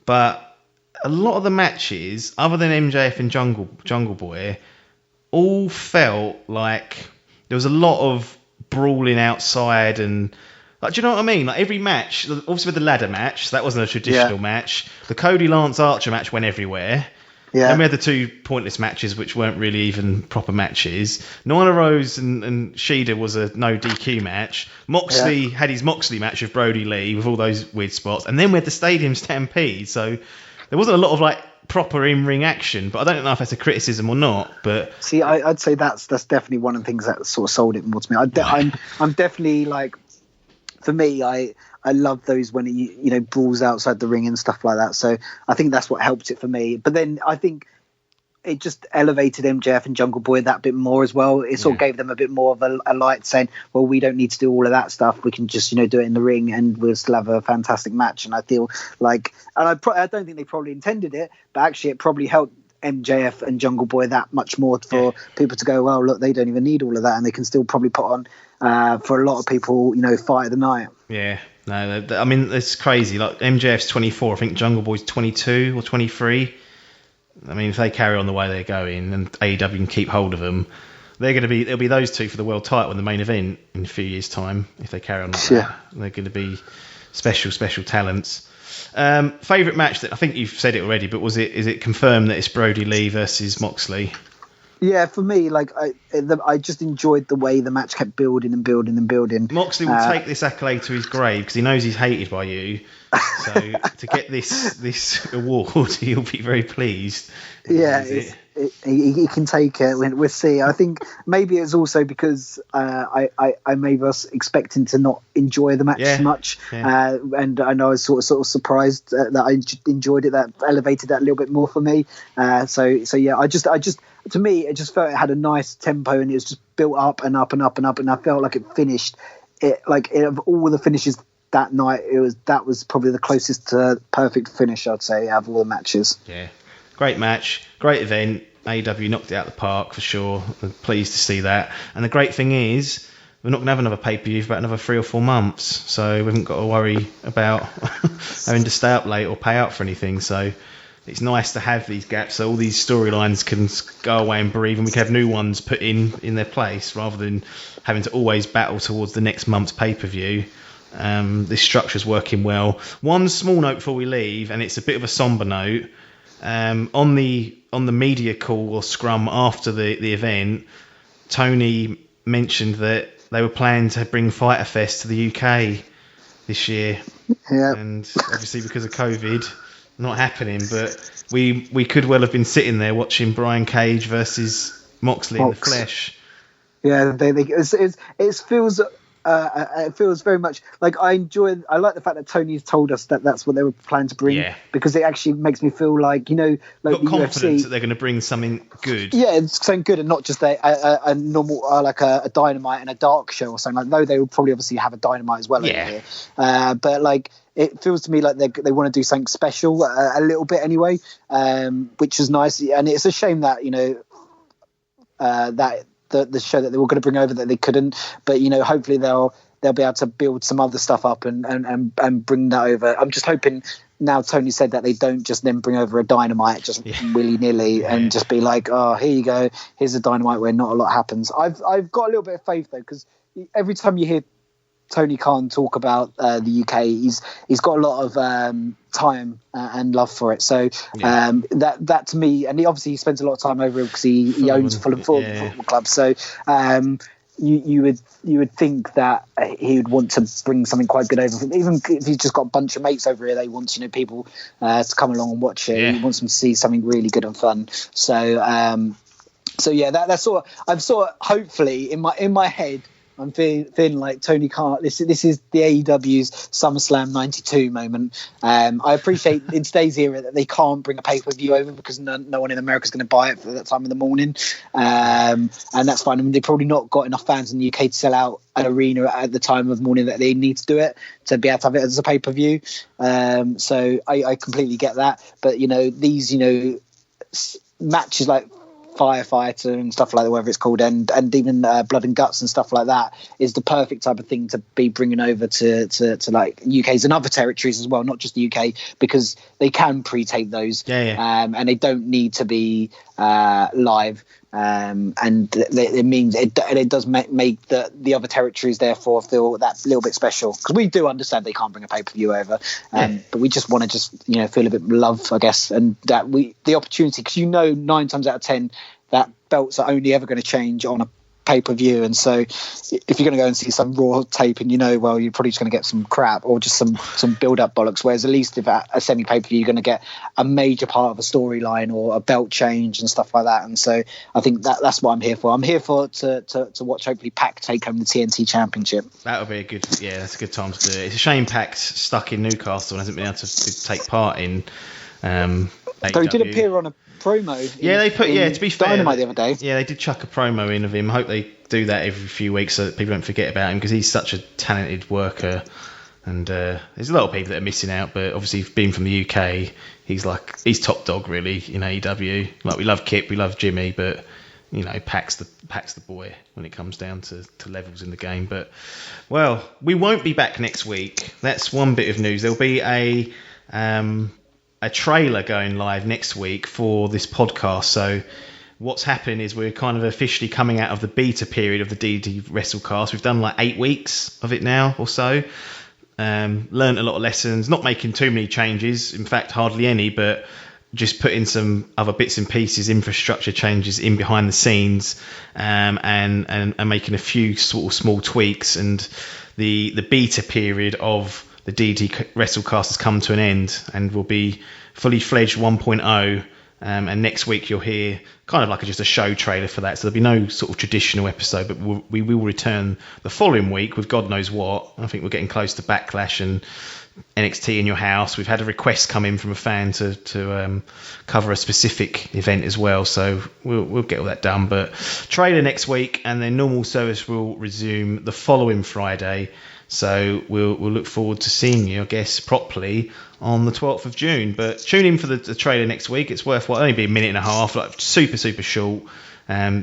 but a lot of the matches other than MJF and Jungle Boy all felt like there was a lot of brawling outside, and do you know what I mean? Every match, obviously with the ladder match, so that wasn't a traditional match. The Cody Lance Archer match went everywhere. Yeah. Then we had the 2 pointless matches, which weren't really even proper matches. Nyla Rose and Shida was a no DQ match. Moxley had his Moxley match with Brody Lee with all those weird spots. And then we had the Stadium Stampede. So there wasn't a lot of proper in-ring action, but I don't know if that's a criticism or not. But see, I'd say that's definitely one of the things that sort of sold it more to me. I'm definitely for me, I love those when he brawls outside the ring and stuff like that. So I think that's what helped it for me. But then I think it just elevated MJF and Jungle Boy that bit more as well. It sort of gave them a bit more of a light, saying, well, we don't need to do all of that stuff. We can just do it in the ring and we'll still have a fantastic match. And I feel and I don't think they probably intended it, but actually it probably helped MJF and Jungle Boy that much more for people to go, well, look, they don't even need all of that, and they can still probably put on for a lot of people, fight of the night. Yeah, No, I mean, it's crazy. Like MJF's 24, I think Jungle Boy's 22 or 23. I mean, if they carry on the way they're going and AEW can keep hold of them, there'll be those two for the world title in the main event in a few years' time if they carry on like that. They're going to be special special talents. Favourite match that I think you've said it already, but is it confirmed that it's Brody Lee versus Moxley? Yeah, for me, like I just enjoyed the way the match kept building and building and building. Moxley will take this accolade to his grave because he knows he's hated by you. So to get this award, he'll be very pleased. Yeah, he can take it. We'll see. I think maybe it's also because I maybe was expecting to not enjoy the match as much, and I know I was sort of surprised that I enjoyed it. That elevated that a little bit more for me. So yeah, I just to me it just felt it had a nice tempo and it was just built up and up and up and up, and I felt like it finished. Of all the finishes that night, that was probably the closest to perfect finish, I'd say, out of all the matches. Yeah. Great match, great event. AEW knocked it out of the park for sure. I'm pleased to see that. And the great thing is, we're not going to have another pay-per-view for about another 3 or 4 months. So we haven't got to worry about having to stay up late or pay out for anything. So it's nice to have these gaps so all these storylines can go away and breathe and we can have new ones put in their place rather than having to always battle towards the next month's pay-per-view. This structure's working well. One small note before we leave, and it's a bit of a somber note. On the media call or scrum after the event, Tony mentioned that they were planning to bring Fyter Fest to the UK this year. Yeah. And obviously because of COVID, not happening. But we could well have been sitting there watching Brian Cage versus Moxley in the flesh. Yeah, it feels very much like I like the fact that Tony's told us that that's what they were planning to bring, because it actually makes me feel like, like got the confidence UFC, that they're going to bring something good. Yeah, it's something good and not just a normal like a Dynamite and a Dark show or something. Like, though they will probably obviously have a Dynamite as well over here, but like it feels to me like they want to do something special a little bit anyway, which is nice. And it's a shame that that the show that they were going to bring over that they couldn't, but hopefully they'll be able to build some other stuff up and bring that over. I'm just hoping now Tony said that they don't just then bring over a Dynamite just willy-nilly and just be like, oh, here you go, here's a Dynamite where not a lot happens. I've got a little bit of faith though, because every time you hear Tony Khan talk about the UK, he's got a lot of time and love for it. So that to me, and he spends a lot of time over because he owns Fulham Football Club. So you would think that he would want to bring something quite good over. Even if he's just got a bunch of mates over here, they want people to come along and watch it. He wants them to see something really good and fun. So yeah, that's sort of, I'm sort of hopefully in my head, I'm feeling like Tony Khan. This is the AEW's SummerSlam '92 moment. I appreciate in today's era that they can't bring a pay-per-view over because no one in America is going to buy it for that time of the morning, and that's fine. I mean, they've probably not got enough fans in the UK to sell out an arena at the time of morning that they need to do it to be able to have it as a pay-per-view. So I completely get that. But these matches like Firefighter and stuff like that, whatever it's called, and even Blood and Guts and stuff like that is the perfect type of thing to be bringing over to like UKs and other territories as well, not just the UK, because they can pre-tape those, and they don't need to be live, and it means it does make the other territories therefore feel that little bit special, because we do understand they can't bring a pay-per-view over, but we just want to feel a bit of love, I guess, and that the opportunity, because 9 times out of 10 that belts are only ever going to change on a pay-per-view, and so if you're going to go and see some raw tape and you're probably just going to get some crap or just some build-up bollocks, whereas at least if at a semi-pay-per-view you're going to get a major part of a storyline or a belt change and stuff like that. And so I think that's what I'm here for. I'm here to watch hopefully Pac take home the TNT Championship. That would be that's a good time to do it. It's a shame Pac's stuck in Newcastle and hasn't been able to take part in AEW. So he did appear on a promo. They put to be fair, Dynamite the other day. Yeah, they did chuck a promo in of him. I hope they do that every few weeks so that people don't forget about him, because he's such a talented worker. And there's a lot of people that are missing out, but obviously being from the UK, he's top dog really in AEW. Like, we love Kip, we love Jimmy, but packs the boy when it comes down to levels in the game. But well, we won't be back next week. That's one bit of news. There'll be a trailer going live next week for this podcast. So what's happening is we're kind of officially coming out of the beta period of the DDT Wrestlecast. We've done like 8 weeks of it now or so. Learned a lot of lessons, not making too many changes, in fact hardly any, but just putting some other bits and pieces, infrastructure changes in behind the scenes, and making a few sort of small tweaks. And the beta period of the DDT Wrestlecast has come to an end, and will be fully fledged 1.0. And next week you'll hear kind of like just a show trailer for that. So there'll be no sort of traditional episode, but we will return the following week with God knows what. I think we're getting close to Backlash and NXT in your house. We've had a request come in from a fan to cover a specific event as well, so we'll get all that done. But trailer next week, and then normal service will resume the following Friday. So we'll look forward to seeing you, I guess, properly on the 12th of June. But tune in for the trailer next week. It's worthwhile. Only be a minute and a half, like super short.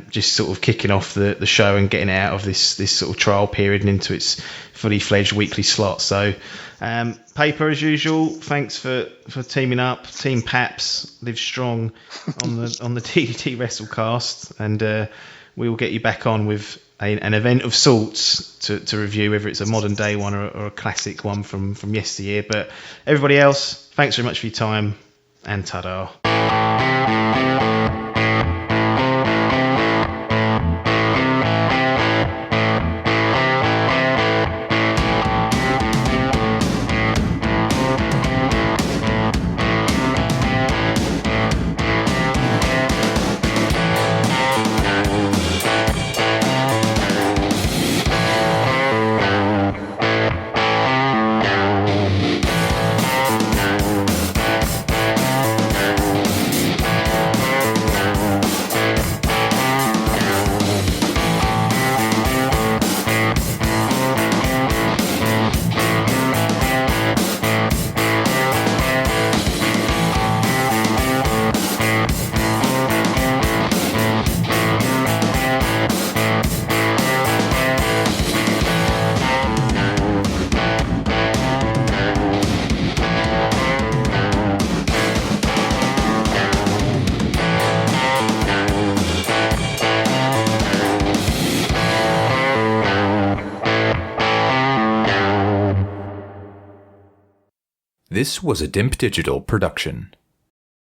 Just sort of kicking off the show and getting it out of this sort of trial period and into its fully fledged weekly slot. So Paper, as usual, thanks for teaming up. Team Paps live strong on the DDT Wrestlecast, and we will get you back on with an event of sorts to review, whether it's a modern day one or a classic one from yesteryear. But everybody else, thanks very much for your time, and ta-da. This was a DIMP Digital production.